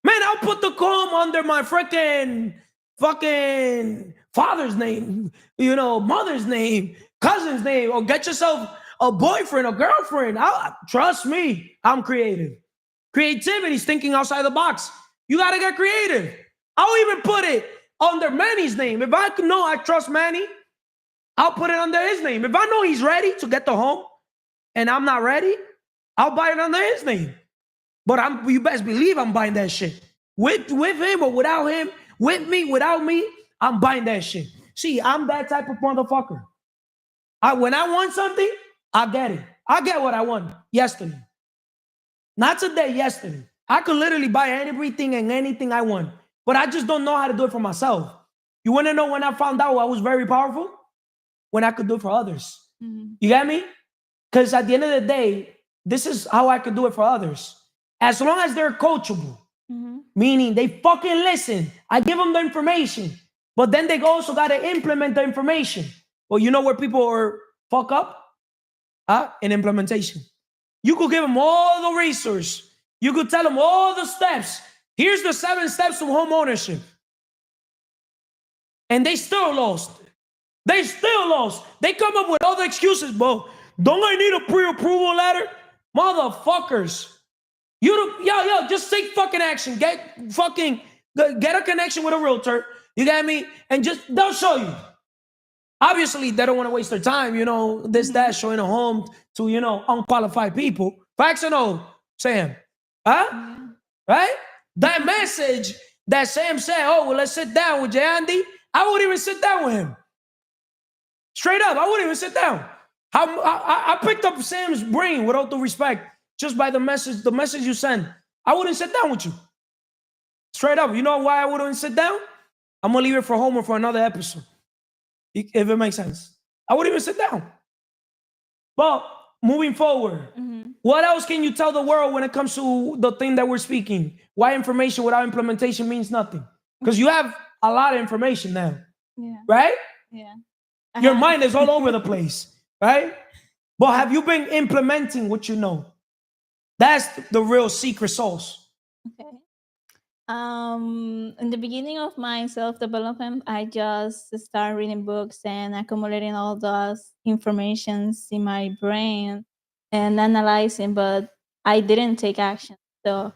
Man, I'll put the home under my freaking fucking father's name, mother's name, cousin's name, or get yourself a boyfriend or girlfriend. Trust me, I'm creative. Creativity is thinking outside the box. You got to get creative. I'll even put it under Manny's name. If I know I trust Manny, I'll put it under his name. If I know he's ready to get the home and I'm not ready, I'll buy it under his name. But you best believe I'm buying that shit. With him or without him, with me, without me, I'm buying that shit. See, I'm that type of motherfucker. When I want something, I get it. I get what I want yesterday. Not today, yesterday. I could literally buy everything and anything I want. But I just don't know how to do it for myself. You want to know when I found out I was very powerful? When I could do it for others. Mm-hmm. You get me? Because at the end of the day, this is how I could do it for others. As long as they're coachable, meaning they fucking listen. I give them the information, but then they also got to implement the information. Well, you know where people are fuck up? In implementation. You could give them all the resources. You could tell them all the steps. Here's the 7 steps to home ownership. And they still lost. They still lost. They come up with all the excuses, bro. Don't I need a pre-approval letter? Motherfuckers. Just take fucking action. Get a connection with a realtor. You got me? And they'll show you. Obviously, they don't want to waste their time, that, showing a home to, unqualified people. Facts or no, Sam? Huh? Yeah. Right? That message that Sam said, oh, well, let's sit down with J. Andy, I wouldn't even sit down with him. Straight up, I wouldn't even sit down. I picked up Sam's brain, with all due respect, just by the message you sent. I wouldn't sit down with you. Straight up. You know why I wouldn't sit down? I'm going to leave it for Homer for another episode, if it makes sense. I wouldn't even sit down. But moving forward, what else can you tell the world when it comes to the thing that we're speaking? Why information without implementation means nothing? Because you have a lot of information now, right? Yeah. Your mind is all over the place, right? But have you been implementing what you know? That's the real secret sauce. Okay. In the beginning of my self-development, I just started reading books and accumulating all those informations in my brain and analyzing, but I didn't take action. So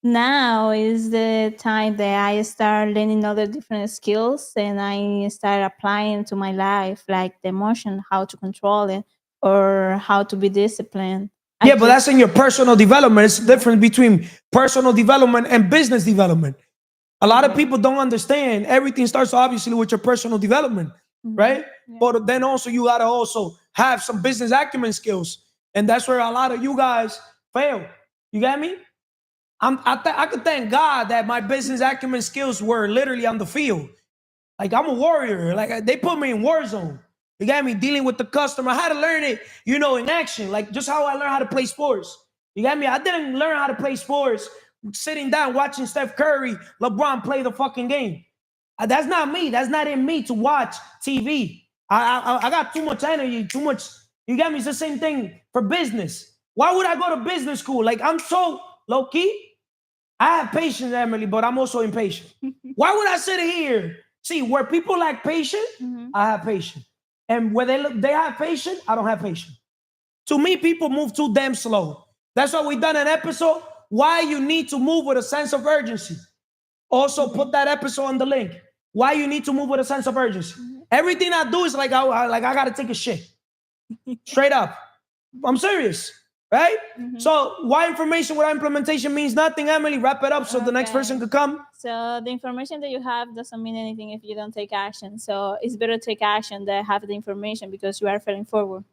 now is the time that I start learning other different skills and I start applying to my life, like the emotion, how to control it, or how to be disciplined. Yeah, but that's in your personal development. It's the difference between personal development and business development. A lot of people don't understand. Everything starts obviously with your personal development, right? Yeah. But then also you gotta also have some business acumen skills, and that's where a lot of you guys fail. You get me? I could thank God that my business acumen skills were literally on the field. Like, I'm a warrior. Like, they put me in war zone. You got me dealing with the customer. I had to learn it, in action. Like, just how I learned how to play sports. You got me? I didn't learn how to play sports sitting down watching Steph Curry, LeBron play the fucking game. That's not me. That's not in me to watch TV. I got too much energy, too much. You got me? It's the same thing for business. Why would I go to business school? Like, I'm so low-key. I have patience, Emily, but I'm also impatient. Why would I sit here? See, where people lack patience, I have patience. And where they have patience, I don't have patience. To me, people move too damn slow. That's why we done an episode, why you need to move with a sense of urgency. Also, put that episode on the link. Why you need to move with a sense of urgency. Everything I do is like I got to take a shit. Straight up. I'm serious, right? So why information without implementation means nothing, Emily? Wrap it up so the next person could come. So the information that you have doesn't mean anything if you don't take action. So it's better to take action than have the information because you are failing forward.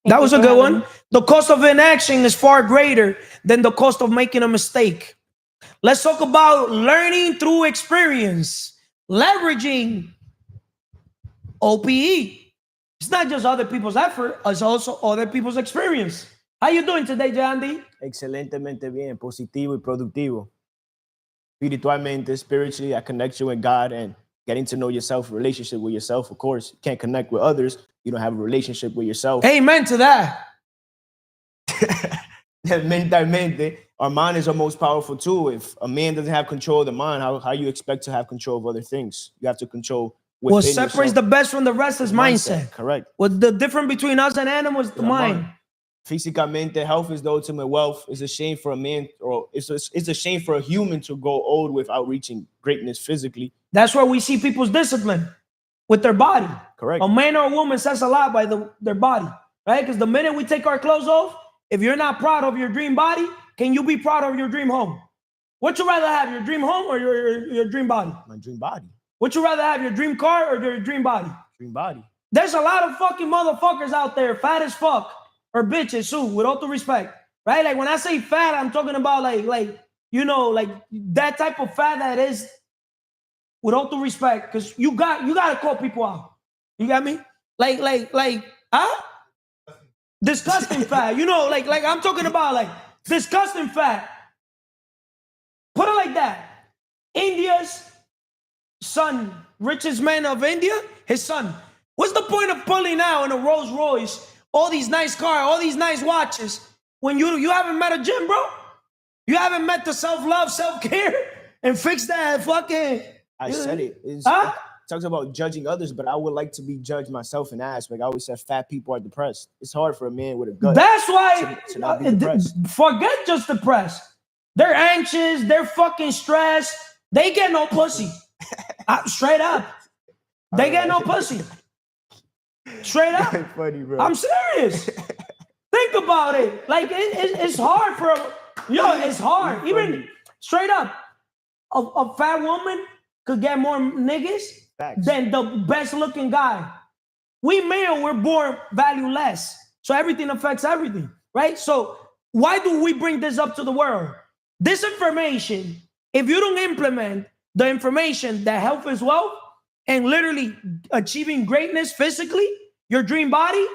That was a good one. The cost of inaction is far greater than the cost of making a mistake. Let's talk about learning through experience, leveraging OPE. It's not just other people's effort, it's also other people's experience. How you doing today, Jandy? Excelentemente bien, positivo y productivo. Espiritualmente, spiritually, I connect you with God and getting to know yourself, relationship with yourself, of course. You can't connect with others. You don't have a relationship with yourself. Amen to that. Mentalmente, our mind is our most powerful tool. If a man doesn't have control of the mind, how you expect to have control of other things? You have to control within what separates yourself. The best from the rest is mindset. Correct. What the difference between us and animals is the mind. Físicamente, health is the ultimate wealth. It's a shame for a man, or it's a shame for a human to grow old without reaching greatness physically. That's where we see people's discipline with their body. Correct. A man or a woman says a lot by their body, right? Because the minute we take our clothes off, if you're not proud of your dream body, can you be proud of your dream home? Would you rather have your dream home or your dream body? My dream body. Would you rather have your dream car or your dream body? Dream body. There's a lot of fucking motherfuckers out there, fat as fuck, or bitches too, with all due respect, right? Like when I say fat, I'm talking about like that type of fat that is, with all due respect, because you gotta call people out. You got me? Like, disgusting fat. Like I'm talking about like disgusting fat. Put it like that. India's son, richest man of India, his son. What's the point of pulling out in a Rolls Royce, all these nice cars, all these nice watches, when you haven't met a gym, bro? You haven't met the self-love, self-care, and fix that fucking... I said it. It talks about judging others, but I would like to be judged myself and ask. Like I always said, fat people are depressed. It's hard for a man with a gut. That's why to not be depressed. Forget just depressed. They're anxious. They're fucking stressed. They get no pussy. Straight up. They get no pussy. Straight up. That's funny, bro. I'm serious. Think about it. Like it's hard for it's hard. Even straight up, a fat woman could get more niggas than the best looking guy. We male, we're born valueless. So everything affects everything, right? So why do we bring this up to the world? This information, if you don't implement the information that health is wealth and literally achieving greatness physically, your dream body,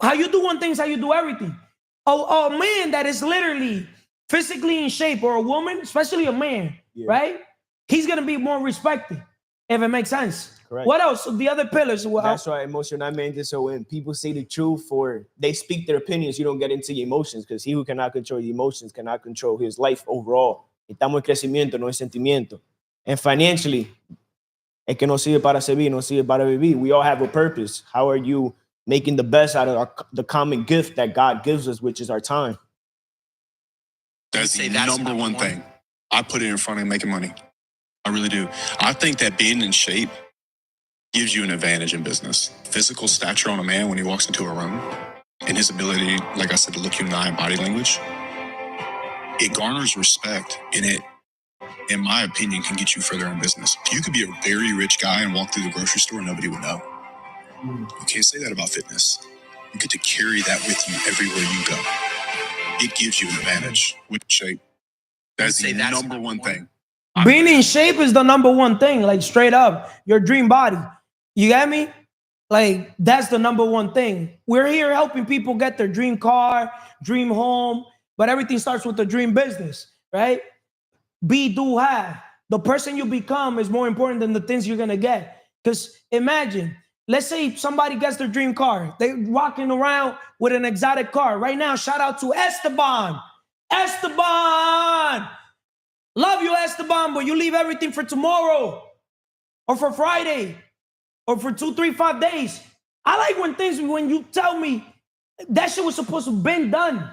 how you do one thing is how you do everything. A man that is literally physically in shape, or a woman, especially a man, right? He's going to be more respected, if it makes sense. Correct. What else? The other pillars. That's why emocionalmente. So when people say the truth or they speak their opinions, you don't get into your emotions, because he who cannot control the emotions cannot control his life overall. Estamos en crecimiento, no en sentimiento. And financially, el que no sirve para servir, no sirve para vivir. We all have a purpose. How are you making the best out of the common gift that God gives us, which is our time? That's the number one thing. I put it in front of making money. I really do. I think that being in shape gives you an advantage in business. Physical stature on a man when he walks into a room, and his ability, like I said, to look you in the eye and body language, it garners respect, and it, in my opinion, can get you further in business. You could be a very rich guy and walk through the grocery store and nobody would know. You can't say that about fitness. You get to carry that with you everywhere you go. It gives you an advantage with shape. That's the number one thing. Being in shape is the number one thing, like straight up, your dream body. You get me? Like, that's the number one thing. We're here helping people get their dream car, dream home, but everything starts with the dream business, right? Be, do, have. The person you become is more important than the things you're going to get. Because imagine, let's say somebody gets their dream car. They're walking around with an exotic car. Right now, shout out to Esteban. Esteban! Love you, Esteban, but you leave everything for tomorrow or for Friday or for 2, 3, 5 days. I like when you tell me that shit was supposed to have been done.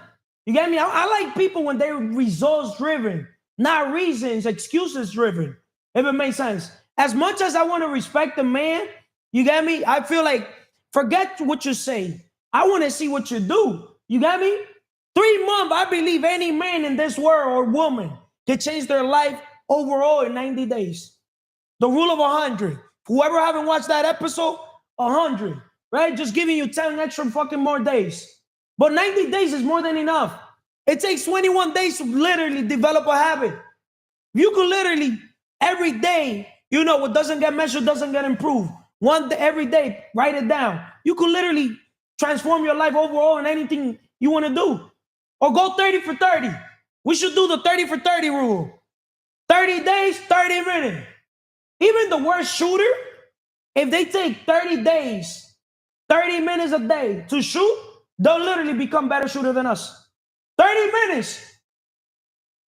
You get me? I like people when they're results driven, not reasons, excuses driven, if it makes sense. As much as I want to respect the man, you get me? I feel like, forget what you say. I want to see what you do. You get me? 3 months, I believe any man in this world or woman can change their life overall in 90 days. The rule of 100. Whoever haven't watched that episode, 100, right? Just giving you 10 extra fucking more days. But 90 days is more than enough. It takes 21 days to literally develop a habit. You could literally, every day, you know, what doesn't get measured doesn't get improved. One day, every day, write it down. You could literally transform your life overall in anything you want to do. Or go 30 for 30. We should do the 30 for 30 rule. 30 days, 30 minutes. Even the worst shooter, if they take 30 days, 30 minutes a day to shoot, they'll literally become better shooter than us. 30 minutes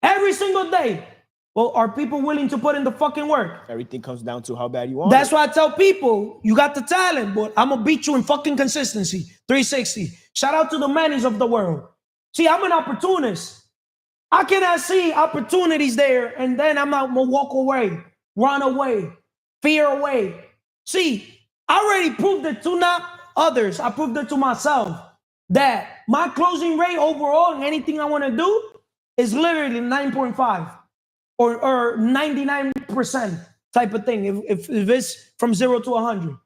every single day. Well, are people willing to put in the fucking work? Everything comes down to how bad you want. That's why I tell people, you got the talent, but I'm going to beat you in fucking consistency. 360. Shout out to the Mannies of the world. See, I'm an opportunist. I cannot see opportunities there, and then I'm not going to walk away, run away, fear away. See, I already proved it to not others. I proved it to myself that my closing rate overall in anything I want to do is literally 9.5 or 99% type of thing. If it's from 0 to 100.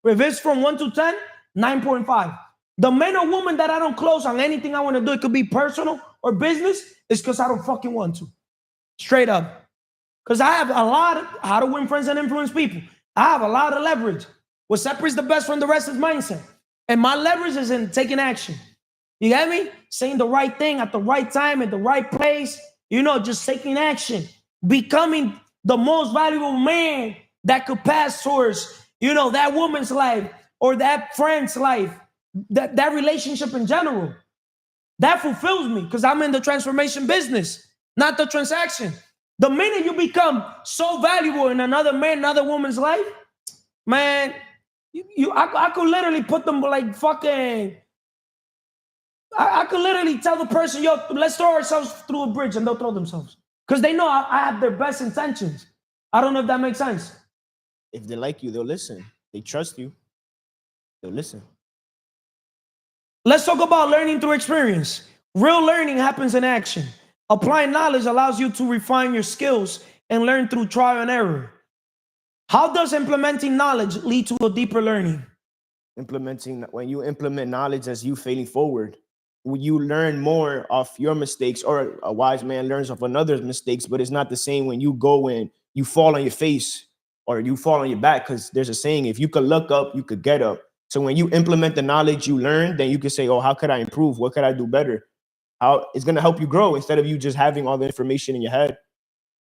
If it's from 1 to 10, 9.5. The man or woman that I don't close on anything I want to do, it could be personal or business, is because I don't fucking want to. Straight up. Because I have a lot of how to win friends and influence people. I have a lot of leverage. What separates the best from the rest is mindset. And my leverage is in taking action. You get me? Saying the right thing at the right time, at the right place. You know, just taking action. Becoming the most valuable man that could pass towards, you know, that woman's life or that friend's life. That relationship in general, that fulfills me because I'm in the transformation business, not the transaction. The minute you become so valuable in another man, another woman's life, man, I could literally put them like fucking. I could literally tell the person, yo, let's throw ourselves through a bridge, and they'll throw themselves because they know I have their best intentions. I don't know if that makes sense. If they like you, they'll listen. They trust you. listen. Let's talk about learning through experience. Real learning happens in action. Applying knowledge allows you to refine your skills and learn through trial and error. How does implementing knowledge lead to a deeper learning? When you implement knowledge as you failing forward, you learn more of your mistakes, or a wise man learns of another's mistakes, but it's not the same when you go and you fall on your face or you fall on your back, because there's a saying, if you could look up, you could get up. So when you implement the knowledge you learn, then you can say, oh, how could I improve? What could I do better? How it's going to help you grow, instead of you just having all the information in your head.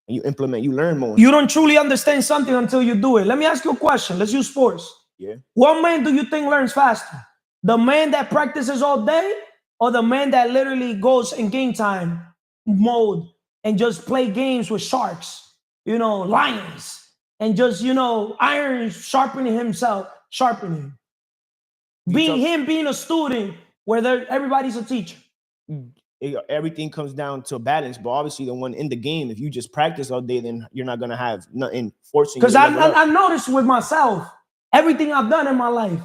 And you implement, you learn more. You don't truly understand something until you do it. Let me ask you a question. Let's use sports. Yeah. What man do you think learns faster? The man that practices all day, or the man that literally goes in game time mode and just play games with sharks, lions, and just, iron sharpening himself, being a student where everybody's a teacher. Everything comes down to balance, but obviously the one in the game, if you just practice all day, then you're not going to have nothing forcing you. Because I noticed with myself, everything I've done in my life,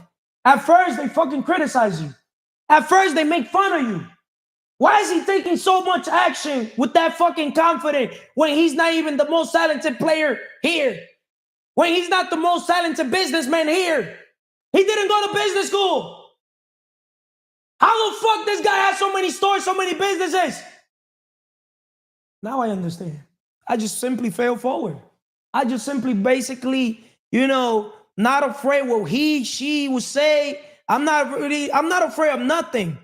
at first they fucking criticize you. At first they make fun of you. Why is he taking so much action with that fucking confidence when he's not even the most talented player here? When he's not the most talented businessman here? He didn't go to business school. How the fuck this guy has so many stores, so many businesses? Now I understand. I just simply fail forward. I just simply basically, not afraid what he, she would say. I'm not afraid of nothing.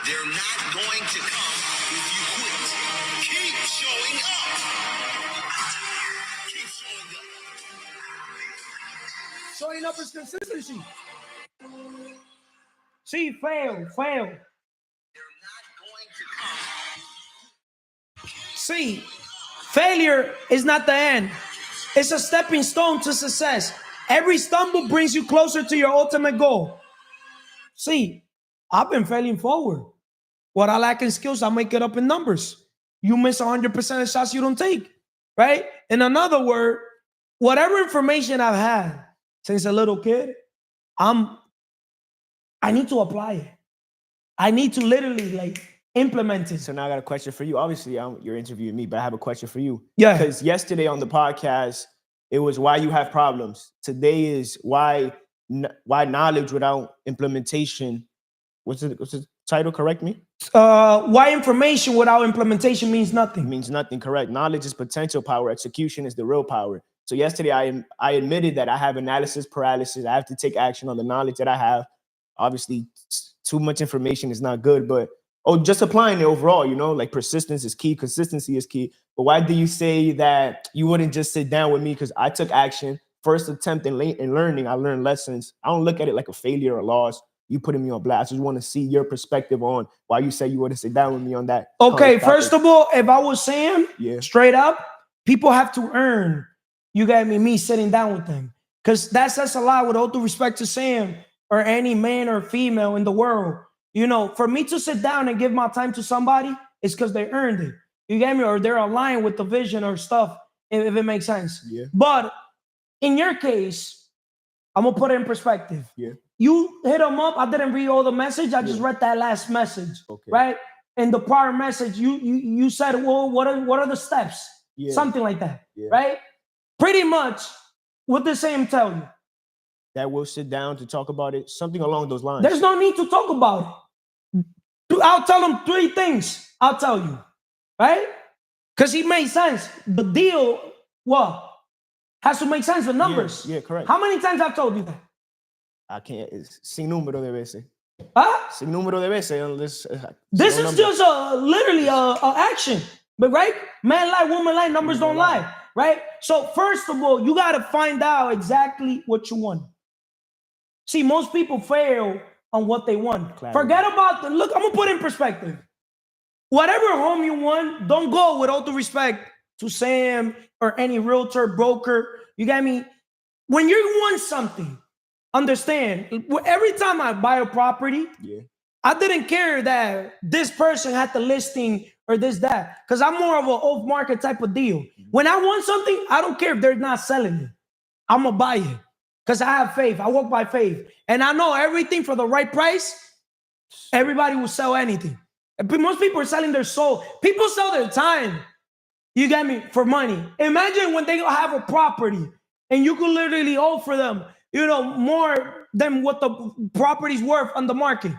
They're not going to come if you quit. Keep showing up. Keep showing up. Showing up is consistency. See, fail. They're not going to come. See, failure is not the end. It's a stepping stone to success. Every stumble brings you closer to your ultimate goal. See, I've been failing forward. What I lack in skills, I make it up in numbers. You miss 100% of shots you don't take, right? In another word, whatever information I've had since a little kid, I need to apply it. I need to literally implement it. So now I got a question for you. Obviously, you're interviewing me, but I have a question for you. Yeah. Because yesterday on the podcast, it was why you have problems. Today is why knowledge without implementation. What's the title? Correct me. Why information without implementation means nothing. It means nothing. Correct. Knowledge is potential power. Execution is the real power. So yesterday, I admitted that I have analysis paralysis. I have to take action on the knowledge that I have. Obviously, too much information is not good, but just applying it overall, persistence is key, consistency is key. But why do you say that you wouldn't just sit down with me? Because I took action. First attempt in learning, I learned lessons. I don't look at it like a failure or loss. You putting me on blast. I just want to see your perspective on why you say you wouldn't sit down with me on that. Okay, first of all, if I was Sam, straight up, people have to earn. You got me sitting down with them. Because that says a lot with all due respect to Sam or any man or female in the world. For me to sit down and give my time to somebody, it's because they earned it. You get me? Or they're aligned with the vision or stuff, if it makes sense. Yeah. But in your case, I'm going to put it in perspective. Yeah. You hit them up. I didn't read all the message. I just read that last message, right? In the prior message, you said, well, what are the steps? Yeah. Something like that, right? Pretty much what the same tell you. That we'll sit down to talk about it, something along those lines. There's no need to talk about it. I'll tell him 3 things. I'll tell you, right? Because it made sense. The deal, has to make sense with numbers. Yeah, correct. How many times I've told you that? I can't. It's sin número de veces. Huh? Sin número de veces. This is just literally a action. But right? Man lie, woman lie, numbers don't lie. Right? So first of all, you got to find out exactly what you want. See, most people fail on what they want. Forget about look, I'm going to put it in perspective. Whatever home you want, don't go with all due respect to Sam or any realtor, broker. You got me? When you want something, understand, every time I buy a property, I didn't care that this person had the listing or that, because I'm more of an off-market type of deal. When I want something, I don't care if they're not selling it. I'm going to buy it because I have faith. I walk by faith. And I know everything for the right price, everybody will sell anything. Most people are selling their soul. People sell their time. You get me? For money. Imagine when they have a property and you could literally offer them, more than what the property's worth on the market.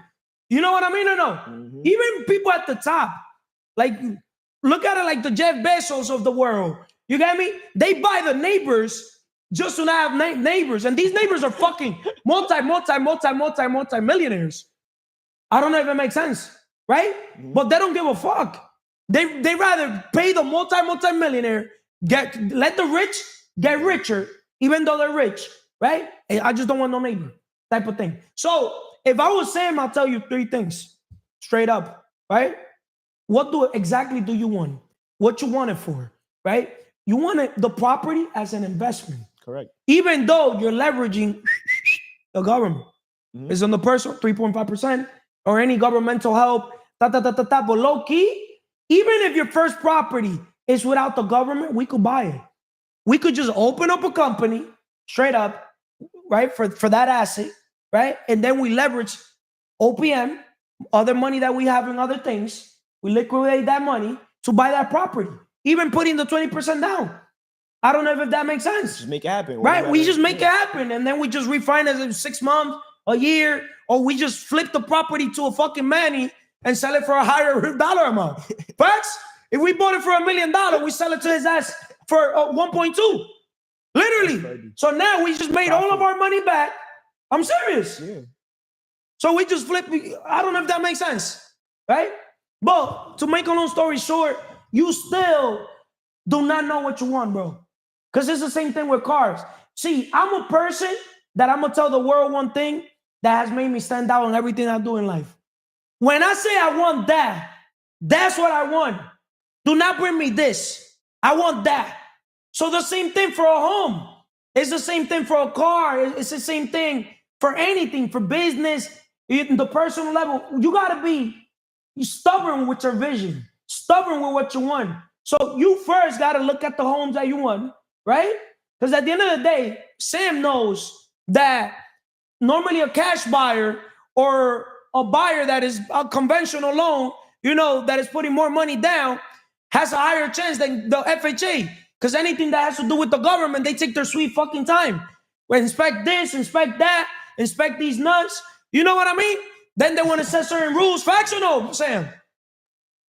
You know what I mean or no? Mm-hmm. Even people at the top, like, look at it like the Jeff Bezos of the world. You get me? They buy the neighbors just to not have neighbors. And these neighbors are fucking multi-millionaires. I don't know if it makes sense, right? Mm-hmm. But they don't give a fuck. They rather pay the multi-millionaire, let the rich get richer, even though they're rich, right? I just don't want no neighbor type of thing. So if I was Sam, I'll tell you 3 things straight up, right? What exactly do you want? What you want it for, right? You want the property as an investment. Correct. Even though you're leveraging the government. Mm-hmm. It's on the person, 3.5%, or any governmental help, but low key, even if your first property is without the government, we could buy it. We could just open up a company straight up, right, for that asset, right? And then we leverage OPM, other money that we have in other things. We liquidate that money to buy that property, even putting the 20% down. I don't know if that makes sense. Just make it happen. Right? We just make it happen. And then we just refinance it in 6 months, a year, or we just flip the property to a fucking Manny and sell it for a higher dollar amount. Facts? If we bought it for $1 million, we sell it to his ass for 1.2. Literally. So now we just made all of our money back. I'm serious. Yeah. So we just flip. I don't know if that makes sense. Right? But to make a long story short, you still do not know what you want, bro. Because it's the same thing with cars. See, I'm a person that I'm going to tell the world one thing that has made me stand out on everything I do in life. When I say I want that, that's what I want. Do not bring me this. I want that. So the same thing for a home. It's the same thing for a car. It's the same thing for anything, for business, the personal level. You got to be stubborn with your vision, stubborn with what you want. So you first got to look at the homes that you want, right? Because at the end of the day, Sam knows that normally a cash buyer or a buyer that is a conventional loan, that is putting more money down, has a higher chance than the FHA. Because anything that has to do with the government, they take their sweet fucking time. We inspect this, inspect that, inspect these nuts. You know what I mean? Then they want to set certain rules. Facts or no, Sam?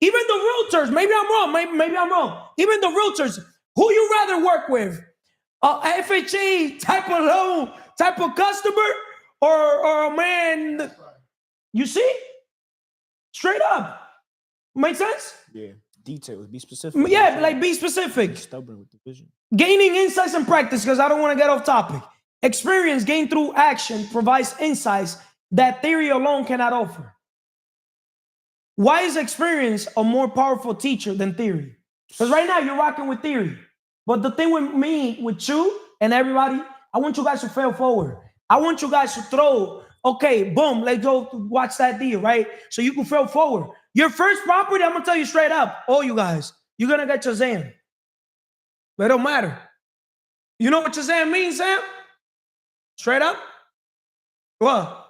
Even the realtors, maybe I'm wrong, maybe I'm wrong. Even the realtors, who you rather work with? A FHA type of loan, type of customer, or a man? You see? Straight up. Make sense? Yeah. Details. Be specific. Yeah, like be specific. Be stubborn with the vision. Gaining insights and practice, because I don't want to get off topic. Experience gained through action provides insights that theory alone cannot offer. Why is experience a more powerful teacher than theory? Because right now you're rocking with theory. But the thing with me, with you and everybody, I want you guys to fail forward. I want you guys to throw, okay, boom, let's go watch that deal, right? So you can fail forward. Your first property, I'm going to tell you straight up, all you guys, you're going to get Shazam. But it don't matter. You know what Shazam means, Sam? Straight up? What?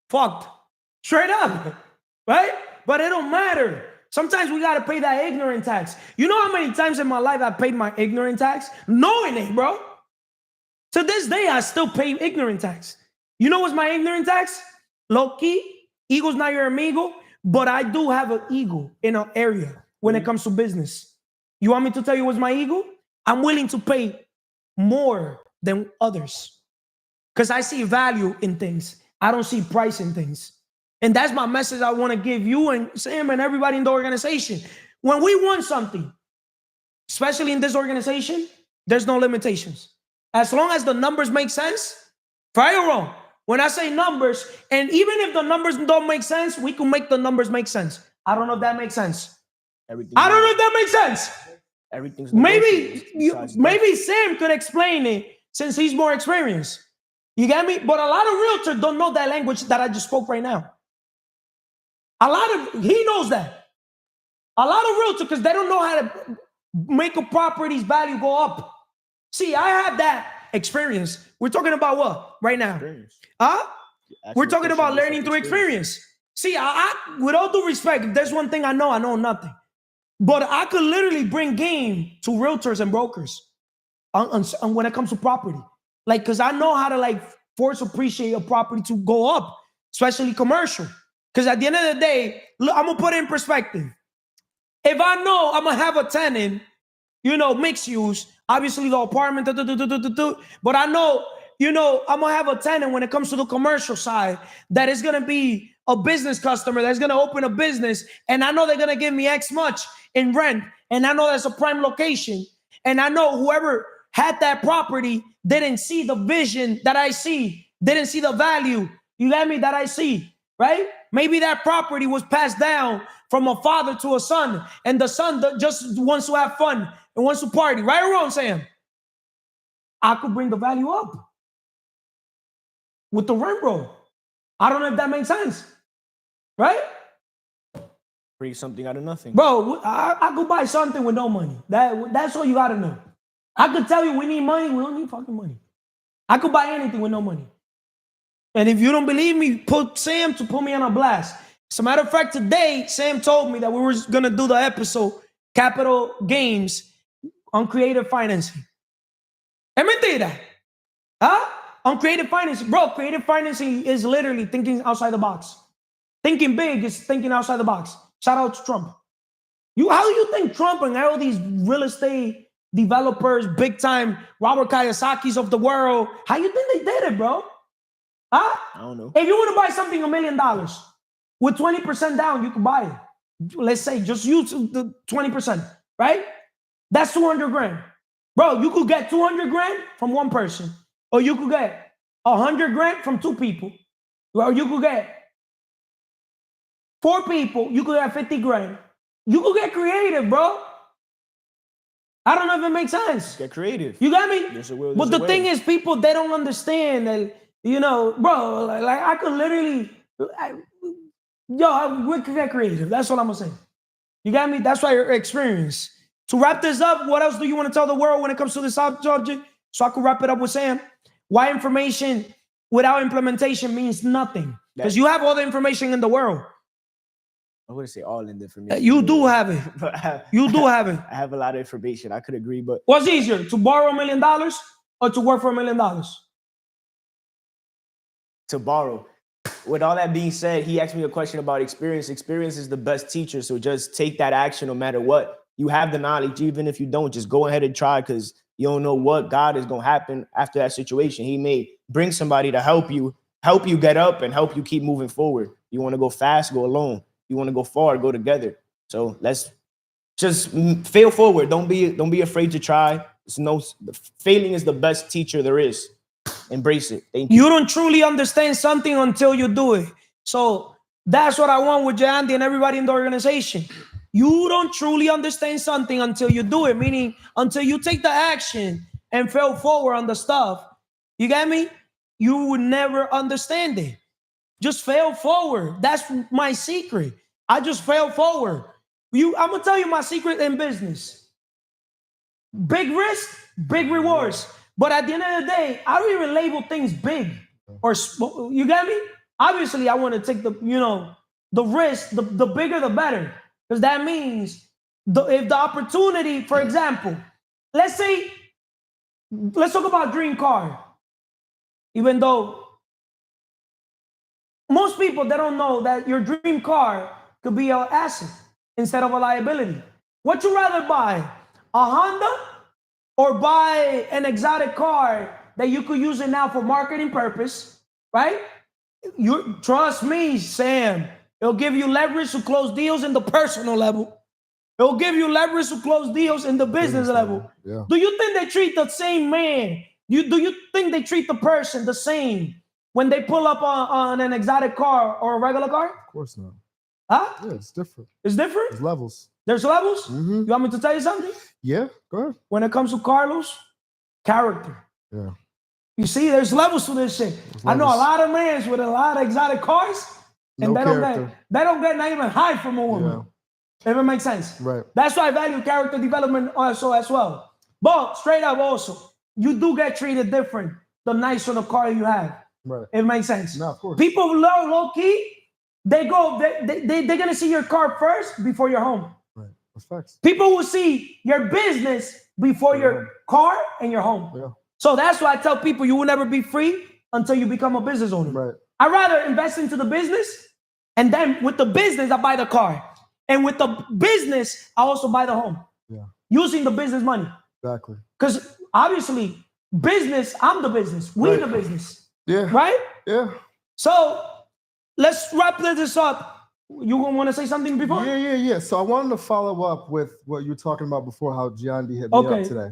Fucked. Straight up, right? But it don't matter. Sometimes we got to pay that ignorant tax. You know how many times in my life I paid my ignorant tax? Knowing it, bro. To this day, I still pay ignorant tax. You know what's my ignorant tax? Low-key, ego's not your amigo, but I do have an ego in an area when it comes to business. You want me to tell you what's my ego? I'm willing to pay more than others because I see value in things. I don't see price in things. And that's my message I want to give you and Sam and everybody in the organization. When we want something, especially in this organization, there's no limitations. As long as the numbers make sense, right or wrong. When I say numbers, and even if the numbers don't make sense, we can make the numbers make sense. I don't know if that makes sense. I don't know if that makes sense. Everything's maybe Sam could explain it since he's more experienced. You get me? But a lot of realtors don't know that language that I just spoke right now. He knows that. A lot of realtors, because they don't know how to make a property's value go up. See, I have that experience. We're talking about what right now? Experience. Huh? Ask We're me a talking question about based learning off through experience. See, I with all due respect, if there's one thing I know nothing. But I could literally bring game to realtors and brokers on when it comes to property. Like, because I know how to like force appreciate a property to go up, especially commercial. Because at the end of the day, look, I'm going to put it in perspective. If I know I'm going to have a tenant, mixed use, obviously the apartment, but I know, I'm going to have a tenant when it comes to the commercial side that is going to be a business customer that's going to open a business, and I know they're going to give me X much in rent, and I know that's a prime location, and I know whoever had that property didn't see the vision that I see, didn't see the value, you get me, that I see, right? Maybe that property was passed down from a father to a son, and the son just wants to have fun and wants to party, right or wrong, Sam? I could bring the value up with the rent roll. I don't know if that makes sense, right? Bring something out of nothing. Bro, I could buy something with no money. That's all you gotta know. I could tell you we need money. We don't need fucking money. I could buy anything with no money. And if you don't believe me, put Sam to put me on a blast. As a matter of fact, today, Sam told me that we were going to do the episode, Capital Gains, on creative financing. Es mentira. Huh? On creative financing. Bro, creative financing is literally thinking outside the box. Thinking big is thinking outside the box. Shout out to Trump. How do you think Trump and all these real estate developers, big time Robert Kiyosaki's of the world, how you think they did it, bro? Huh? I don't know. If you want to buy something $1 million with 20% down, you can buy it. Let's say just use the 20%, right? That's 200 grand. Bro, you could get 200 grand from one person, or you could get 100 grand from two people, or you could get 4 people, you could get 50 grand. You could get creative, bro. I don't know if it makes sense. Get creative. You got me? There's a will, but there's the a thing way. is, people, they don't understand that, bro, like I could literally, we could get creative. That's what I'm going to say. You got me? That's why your experience. To wrap this up, what else do you want to tell the world when it comes to this subject? So I could wrap it up with Sam. Why information without implementation means nothing. Because you have all the information in the world. I wouldn't say all in the information. You do have it. You do have it. I have a lot of information. I could agree, but what's easier, to borrow $1 million or to work for $1 million? To borrow. With all that being said, he asked me a question about experience. Experience is the best teacher, so just take that action no matter what. You have the knowledge, even if you don't, just go ahead and try, because you don't know what God is going to happen after that situation. He may bring somebody to help you get up and help you keep moving forward. You want to go fast, go alone. You want to go far, go together. So let's just fail forward. Don't be afraid to try. Failing is the best teacher there is. Embrace it. Thank you. You don't truly understand something until you do it. So that's what I want with Andy and everybody in the organization. You don't truly understand something until you do it, meaning until you take the action and fail forward on the stuff. You get me? You would never understand it. Just fail forward. That's my secret. I just fail forward. I'm going to tell you my secret in business. Big risk, big rewards. But at the end of the day, I don't even label things big or you get me? Obviously, I want to take the risk, the bigger the better. Because that means if the opportunity, for example, let's talk about dream car. Even though most people, they don't know that your dream car could be an asset instead of a liability. What you rather buy? A Honda or buy an exotic car that you could use it now for marketing purpose, right? You trust me, Sam. It'll give you leverage to close deals in the personal level. It'll give you leverage to close deals in the business level. Yeah. Do you think they treat the same man? Do you think they treat the person the same when they pull up on an exotic car or a regular car? Of course not. Huh? Yeah, it's different. It's different? There's levels. There's levels? Mm-hmm. You want me to tell you something? Yeah, go ahead. When it comes to Carlos, character. Yeah. You see, there's levels to this shit. I know a lot of men with a lot of exotic cars, and they don't get not even high from a woman. Yeah. If it makes sense. Right. That's why I value character development also as well. But straight up also, you do get treated different the nicer the car you have. Right. It makes sense. No, of course. People low key, they're gonna see your car first before your home. Right. That's facts. People will see your business before your car and your home. Yeah. So that's why I tell people you will never be free until you become a business owner. Right. I'd rather invest into the business, and then with the business, I buy the car. And with the business, I also buy the home. Yeah. Using the business money. Exactly. Because obviously, business, I'm the business. We the business. Yeah. Right? Yeah. So let's wrap this up. You want to say something before? Yeah. So I wanted to follow up with what you were talking about before, how Gianni hit me up today.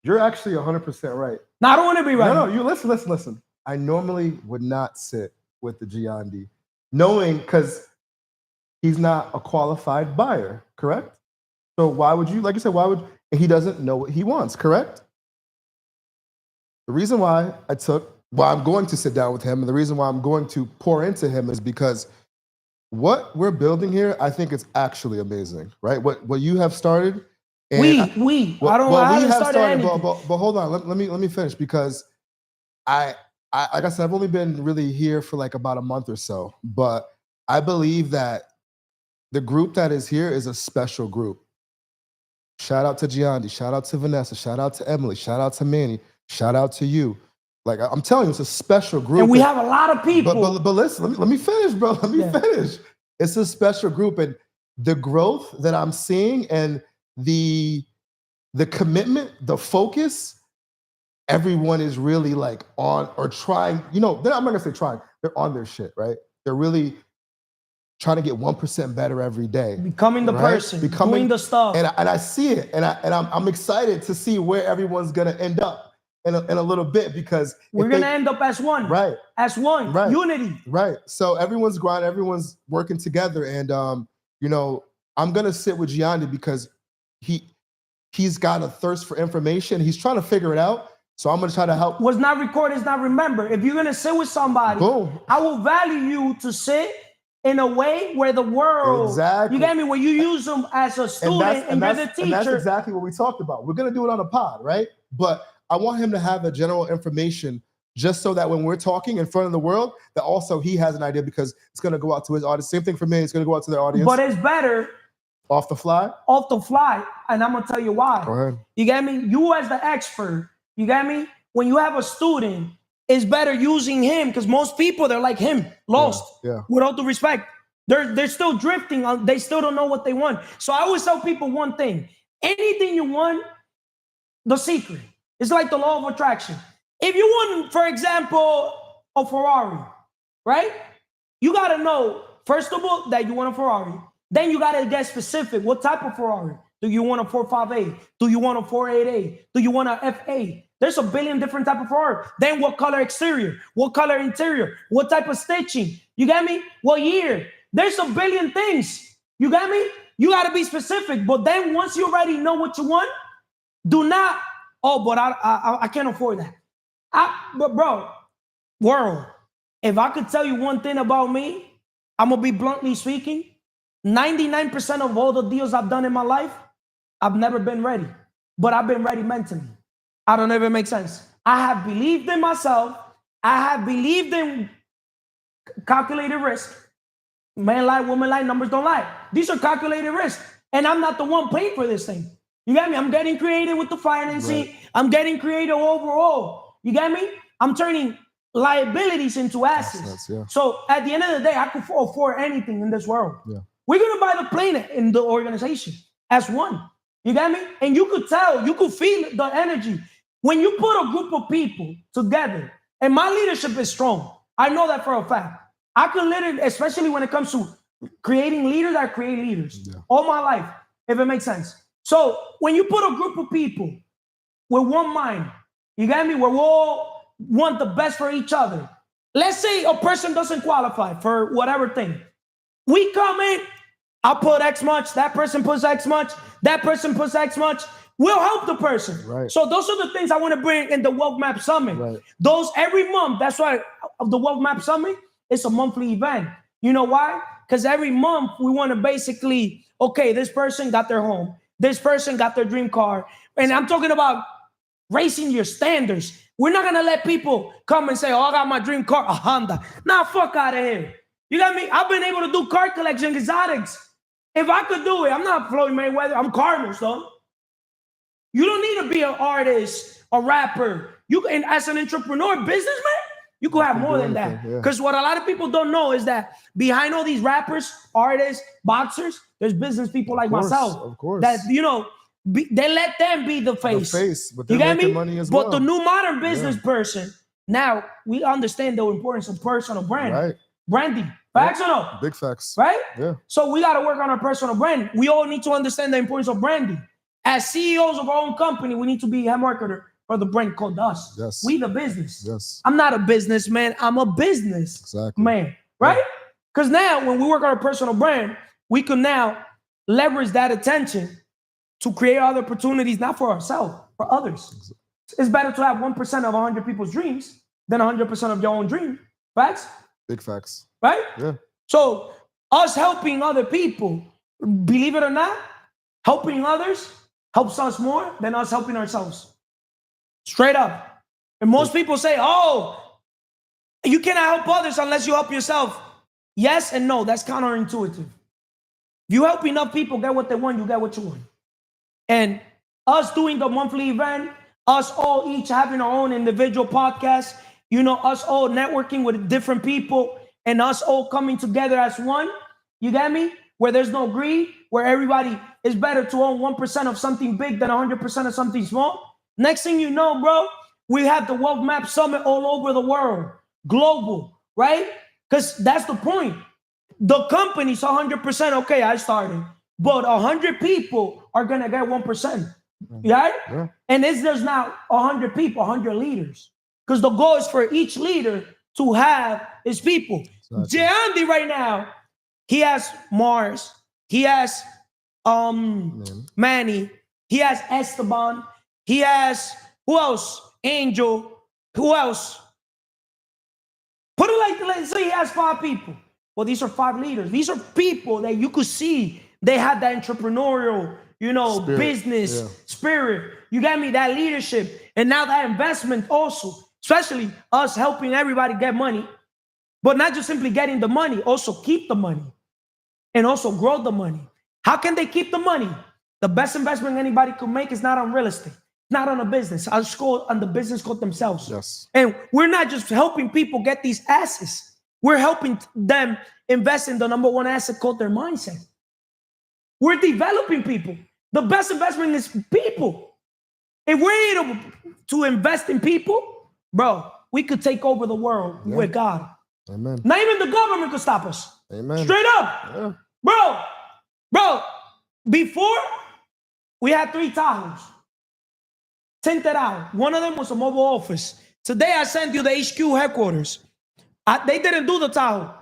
You're actually 100% right. No, I don't want to be right. No, you listen. I normally would not sit with the Gianni, knowing because he's not a qualified buyer, correct? So why would you, like you said, and he doesn't know what he wants, correct? The reason why I'm going to sit down with him, and the reason why I'm going to pour into him is because what we're building here, I think it's actually amazing, right? What you have started. And I haven't started anything. But hold on, let me finish, because I like I said, I've only been really here for like about a month or so, but I believe that the group that is here is a special group. Shout out to Gianni, shout out to Vanessa, shout out to Emily, shout out to Manny, shout out to you. Like I'm telling you, it's a special group. And we have a lot of people. But listen, let me finish, bro. Let me finish. It's a special group, and the growth that I'm seeing and the commitment, the focus, everyone is really like on or trying, I'm not gonna say trying, they're on their shit, right? They're really trying to get 1% better every day. Becoming the person, doing the stuff. And I see it, and I'm excited to see where everyone's gonna end up in a little bit, because we're gonna end up as one. Right. As one. Right. Unity. Right. So everyone's grinding, everyone's working together. And I'm gonna sit with Gianni because he's got a thirst for information. He's trying to figure it out. So I'm gonna try to help. What's not recorded is not remembered. If you're gonna sit with somebody, boom, I will value you to sit in a way where the world, you get me, where you use them as a student and you're the teacher. And that's exactly what we talked about. We're gonna do it on a pod, right? But I want him to have a general information, just so that when we're talking in front of the world, that also he has an idea, because it's gonna go out to his audience. Same thing for me, it's gonna go out to their audience. But it's better off the fly. And I'm gonna tell you why. Go ahead. You get me? You as the expert, you get me? When you have a student, it's better using him, because most people, they're like him, lost. Yeah. With all due respect. They're still drifting. They still don't know what they want. So I always tell people one thing. Anything you want, the secret. It's like the law of attraction. If you want, for example, a Ferrari, right? You got to know, first of all, that you want a Ferrari. Then you got to get specific. What type of Ferrari? Do you want a 458? Do you want a 488? Do you want a F8? There's a billion different type of Ferrari. Then what color exterior? What color interior? What type of stitching? You get me? What year? There's a billion things. You got me? You got to be specific. But then once you already know what you want, do not, but I can't afford that. But bro, world, if I could tell you one thing about me, I'm going to be bluntly speaking, 99% of all the deals I've done in my life, I've never been ready. But I've been ready mentally. I don't know if it makes sense. I have believed in myself. I have believed in calculated risk. Man lie, woman lie, numbers don't lie. These are calculated risks. And I'm not the one paying for this thing. You get me? I'm getting creative with the financing. Right. I'm getting creative overall. You get me? I'm turning liabilities into assets. Yeah. So at the end of the day, I could afford anything in this world. Yeah. We're going to buy the plane in the organization as one. You get me? And you could tell, you could feel the energy. When you put a group of people together, and my leadership is strong. I know that for a fact. I can literally, especially when it comes to creating leaders, I create leaders all my life, if it makes sense. So when you put a group of people with one mind, you get me? Where we all want the best for each other. Let's say a person doesn't qualify for whatever thing. We come in, I'll put X much, that person puts X much, that person puts X much. We'll help the person. Right. So those are the things I want to bring in the Wealth Map Summit. Right. Those every month, that's why the Wealth Map Summit, it's a monthly event. You know why? Because every month we want to basically, okay, this person got their home. This person got their dream car. And I'm talking about raising your standards. We're not gonna let people come and say, "Oh, I got my dream car, a Honda." Nah, fuck out of here. You got me? I've been able to do car collection, exotics. If I could do it, I'm not Floyd Mayweather. I'm Cardinals, though. You don't need to be an artist, a rapper. You can, as an entrepreneur, businessman, you could have more than that. Because what a lot of people don't know is that behind all these rappers, artists, boxers, there's business people like myself. Of course. That, you know, they let them be the face. But they're making money as well. But the new modern business person, now we understand the importance of personal brand. Right. Branding. Facts or no? Big facts. Right? Yeah. So we got to work on our personal brand. We all need to understand the importance of branding. As CEOs of our own company, we need to be a marketer for the brand called us. Yes. We the business. Yes. I'm not a businessman. I'm a business man. Right? Because now when we work on our personal brand, we can now leverage that attention to create other opportunities, not for ourselves, for others. It's better to have 1% of 100 people's dreams than 100% of your own dream. Facts? Big facts. Right? Yeah. So us helping other people, believe it or not, helping others helps us more than us helping ourselves. Straight up. And most people say, "Oh, you cannot help others unless you help yourself." Yes and no. That's counterintuitive. If you help enough people get what they want, you get what you want. And us doing the monthly event, us all each having our own individual podcast, you know, us all networking with different people, and us all coming together as one, you get me? Where there's no greed, where everybody is better to own 1% of something big than 100% of something small. Next thing you know, bro, we have the Wealth Map Summit all over the world, global, right? Because that's the point. The company's 100%, okay, I started, but 100 people are going to get 1%, right? Yeah. And it's just not 100 people, 100 leaders. Because the goal is for each leader to have his people. Exactly. Andy right now, he has Mars. He has Manny. He has Esteban. He has, who else? Angel. Who else? Put it like, let's say he has 5 people. Well, these are 5 leaders. These are people that you could see they had that entrepreneurial, you know, business spirit. You got me? That leadership. And now that investment also, especially us helping everybody get money, but not just simply getting the money, also keep the money and also grow the money. How can they keep the money? The best investment anybody could make is not on real estate, not on a business. I'll just go on the business called themselves. Yes. And we're not just helping people get these assets. We're helping them invest in the number one asset called their mindset. We're developing people. The best investment is people. If we're able to invest in people, bro, we could take over the world with God. Amen. Not even the government could stop us. Amen. Straight up. Yeah. Bro, before we had 3 Tahoes tinted out. One of them was a mobile office. Today I sent you the HQ headquarters. They didn't do the Tahoe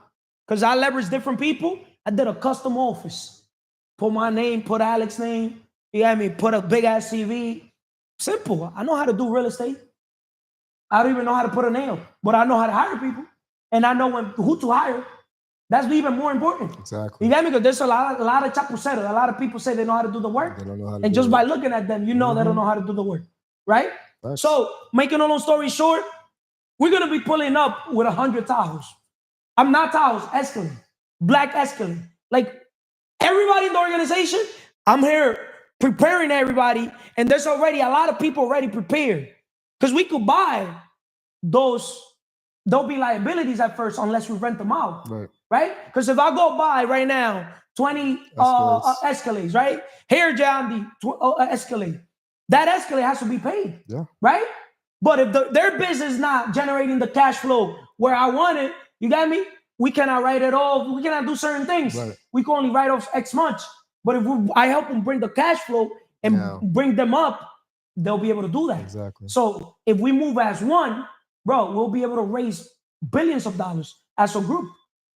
because I leveraged different people. I did a custom office. Put my name, put Alex's name. You got me? Put a big ass CV. Simple. I know how to do real estate. I don't even know how to put a nail, but I know how to hire people. And I know who to hire. That's even more important. Exactly. You got me? Because there's a lot of chapuceros. A lot of people say they know how to do the work. They don't know how to and do just it. by looking at them, you know they don't know how to do the work. Right? That's... So, making a long story short, we're going to be pulling up with 100 Tahoes. I'm not Tahoes, Escalade. Black Escalade. Like, everybody in the organization, I'm here preparing everybody. And there's already a lot of people already prepared. Because we could buy those. There'll be liabilities at first unless we rent them out. Right? Because if I go buy right now 20 Escalades, right? Here, Jandy, Escalade. That Escalade has to be paid. Yeah. Right? But if their business is not generating the cash flow where I want it, you got me? We cannot write it off. We cannot do certain things. Right. We can only write off X much. But if I help them bring the cash flow and bring them up, they'll be able to do that. Exactly. So if we move as one, bro, we'll be able to raise billions of dollars as a group.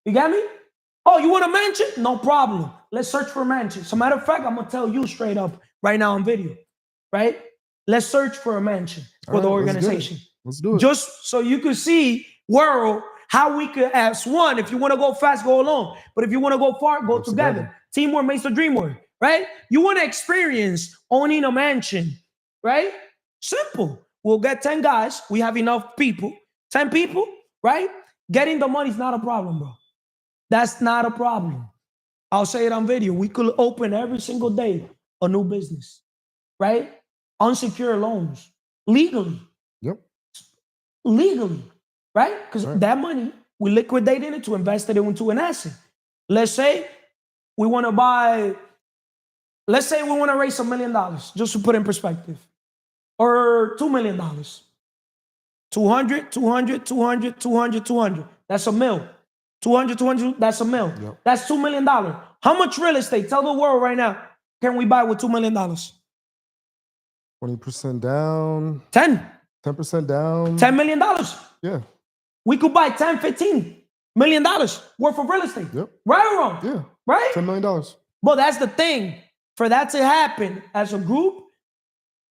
You got me? Oh, you want a mansion? No problem. Let's search for a mansion. As a matter of fact, I'm going to tell you straight up right now on video, right? Let's search for a mansion for the organization. Let's do it. Just so you can see, world, how we could, as one, if you want to go fast, go alone. But if you want to go far, go together. Teamwork makes the dream work, right? You want to experience owning a mansion, right? Simple. We'll get 10 guys. We have enough people. 10 people, right? Getting the money is not a problem, bro. That's not a problem. I'll say it on video. We could open every single day a new business, right? Unsecured loans, legally. Yep. Legally, right? Because that money, we liquidated it to invest it into an asset. Let's say we want to buy, let's say we want to raise $1 million, just to put in perspective, or $2 million. 200, 200, 200, 200, 200. That's a mil. 200, 200, that's a mil. Yep. That's $2 million. How much real estate, tell the world right now, can we buy with $2 million? 20% down. 10. 10% down. $10 million. Yeah. We could buy 10, $15 million worth of real estate. Yep. Right or wrong? Yeah. Right? $10 million. But that's the thing. For that to happen as a group,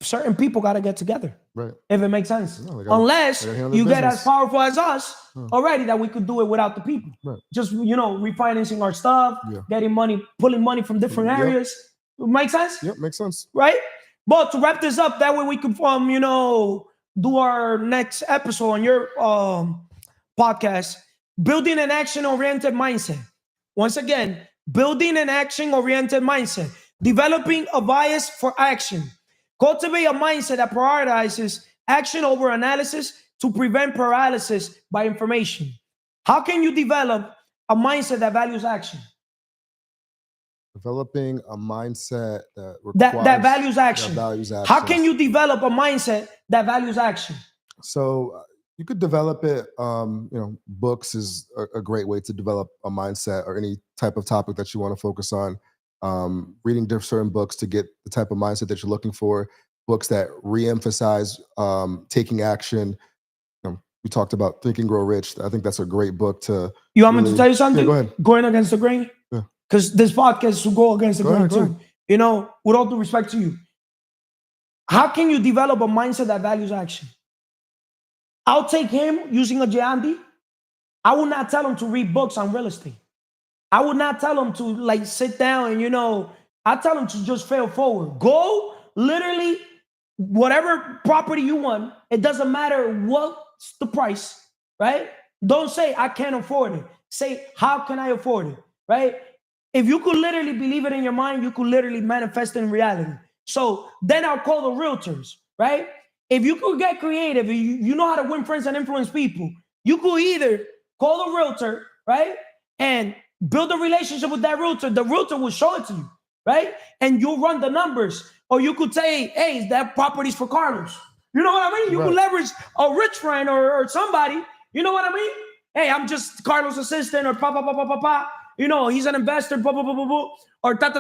certain people got to get together. Right. If it makes sense. No, Unless you get as business. powerful as us already that we could do it without the people. Right. Just, refinancing our stuff, getting money, pulling money from different areas. Make sense? Yep, makes sense. Right? But to wrap this up, that way we can, do our next episode on your podcast, building an action-oriented mindset. Once again, building an action-oriented mindset, developing a bias for action. Cultivate a mindset that prioritizes action over analysis to prevent paralysis by information. How can you develop a mindset that values action? Developing a mindset that requires, that values action. How can you develop a mindset that values action? So you could develop it. Books is a great way to develop a mindset or any type of topic that you want to focus on. Reading certain books to get the type of mindset that you're looking for. Books that re-emphasize taking action. We talked about Think and Grow Rich. I think that's a great book to. You want me to tell you something? Yeah, go ahead. Going against the grain? Yeah. Because this podcast will go against the grain Go too. ahead. With all due respect to you. How can you develop a mindset that values action? I'll take him using a Giandi. I will not tell him to read books on real estate. I would not tell him to sit down and, I tell him to just fail forward. Go literally whatever property you want. It doesn't matter what's the price, right? Don't say I can't afford it. Say, how can I afford it, right? If you could literally believe it in your mind, you could literally manifest in reality. So then I'll call the realtors, right? If you could get creative, you know how to win friends and influence people, you could either call the realtor, right? And build a relationship with that realtor. The realtor will show it to you, right? And you'll run the numbers. Or you could say, hey, that property's for Carlos. You know what I mean? You could leverage a rich friend or somebody. You know what I mean? Hey, I'm just Carlos' assistant or pa. He's an investor, blah, blah, blah, blah, blah. Or ta.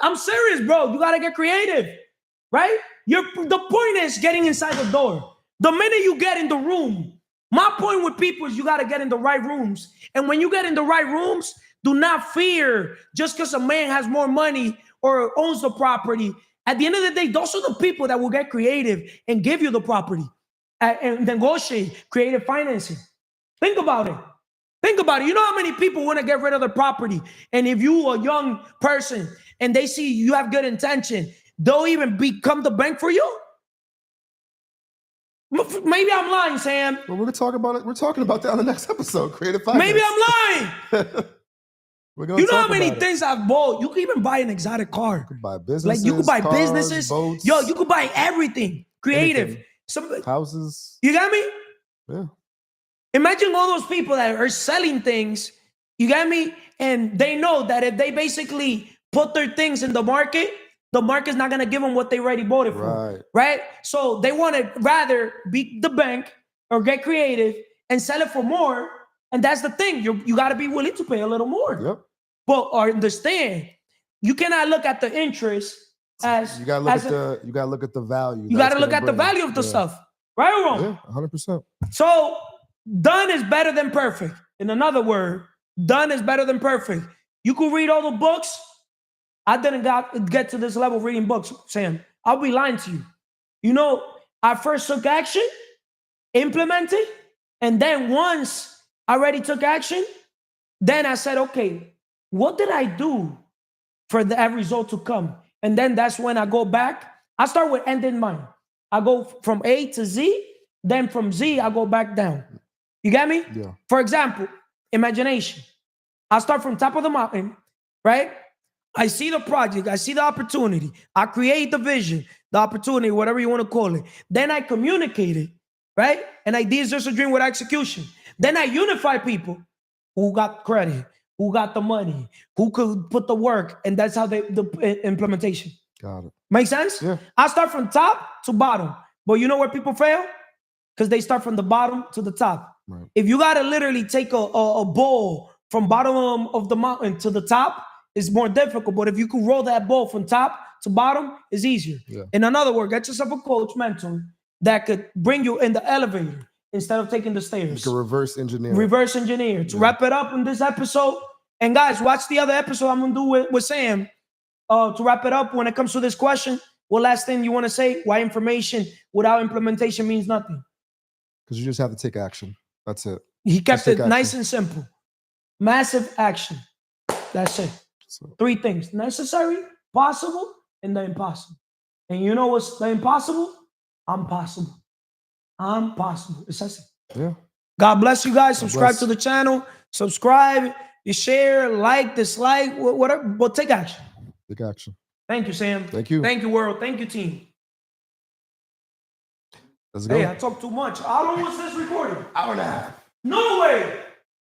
I'm serious, bro. You got to get creative, right? The point is getting inside the door. The minute you get in the room, my point with people is you got to get in the right rooms. And when you get in the right rooms, do not fear just because a man has more money or owns the property. At the end of the day, those are the people that will get creative and give you the property and negotiate creative financing. Think about it. You know how many people want to get rid of their property? And if you a young person and they see you have good intention, they'll even become the bank for you? Maybe I'm lying, Sam. Well, we're going to talk about it. We're talking about that on the next episode, Creative Finance. Maybe I'm lying. You know how many things I've bought? You can even buy an exotic car. You could buy businesses. You could buy cars, businesses. Boats, Yo, you could buy everything. Creative. Houses. You got me? Yeah. Imagine all those people that are selling things. You got me? And they know that if they basically put their things in the market's not going to give them what they already bought it for. Right? So they want to rather be the bank or get creative and sell it for more. And that's the thing. You got to be willing to pay a little more. Yep. But understand, you cannot look at the interest as you got to look at the value. You got to look at the value of the stuff. Right or wrong? Yeah, 100%. So done is better than perfect. In another word, done is better than perfect. You could read all the books. I didn't get to this level of reading books, Sam. I'll be lying to you. I first took action, implemented, and then once I already took action, then I said, okay, what did I do for that result to come? And then that's when I go back. I start with end in mind. I go from A to Z. Then from Z, I go back down. You get me? Yeah. For example, imagination. I start from top of the mountain, right? I see the project. I see the opportunity. I create the vision, the opportunity, whatever you want to call it. Then I communicate it, right? An idea is just a dream with execution. Then I unify people who got credit, who got the money, who could put the work, and that's how the implementation. Got it. Make sense? Yeah. I start from top to bottom. But you know where people fail? Because they start from the bottom to the top. Right. If you got to literally take a ball from bottom of the mountain to the top, it's more difficult. But if you can roll that ball from top to bottom, it's easier. Yeah. In another word, get yourself a coach, mentor, that could bring you in the elevator instead of taking the stairs. Like a reverse engineer. Reverse engineer. To wrap it up in this episode, and guys, watch the other episode I'm going to do with Sam. To wrap it up, when it comes to this question, what last thing you want to say? Why information without implementation means nothing? Because you just have to take action. That's it. He kept Just it take nice action. and simple. Massive action. That's it. So, 3 things: necessary, possible, and the impossible. And you know what's the impossible? I'm possible. I'm possible. It's that simple. yeah. God bless you guys. Subscribe bless. to the channel. Subscribe. You share, like, dislike, whatever. But take action. Take action. Thank you, Sam. Thank you. Thank you, world. Thank you, team. Let's go. Hey, I talk too much. How long was this recording? Hour and a half. No way.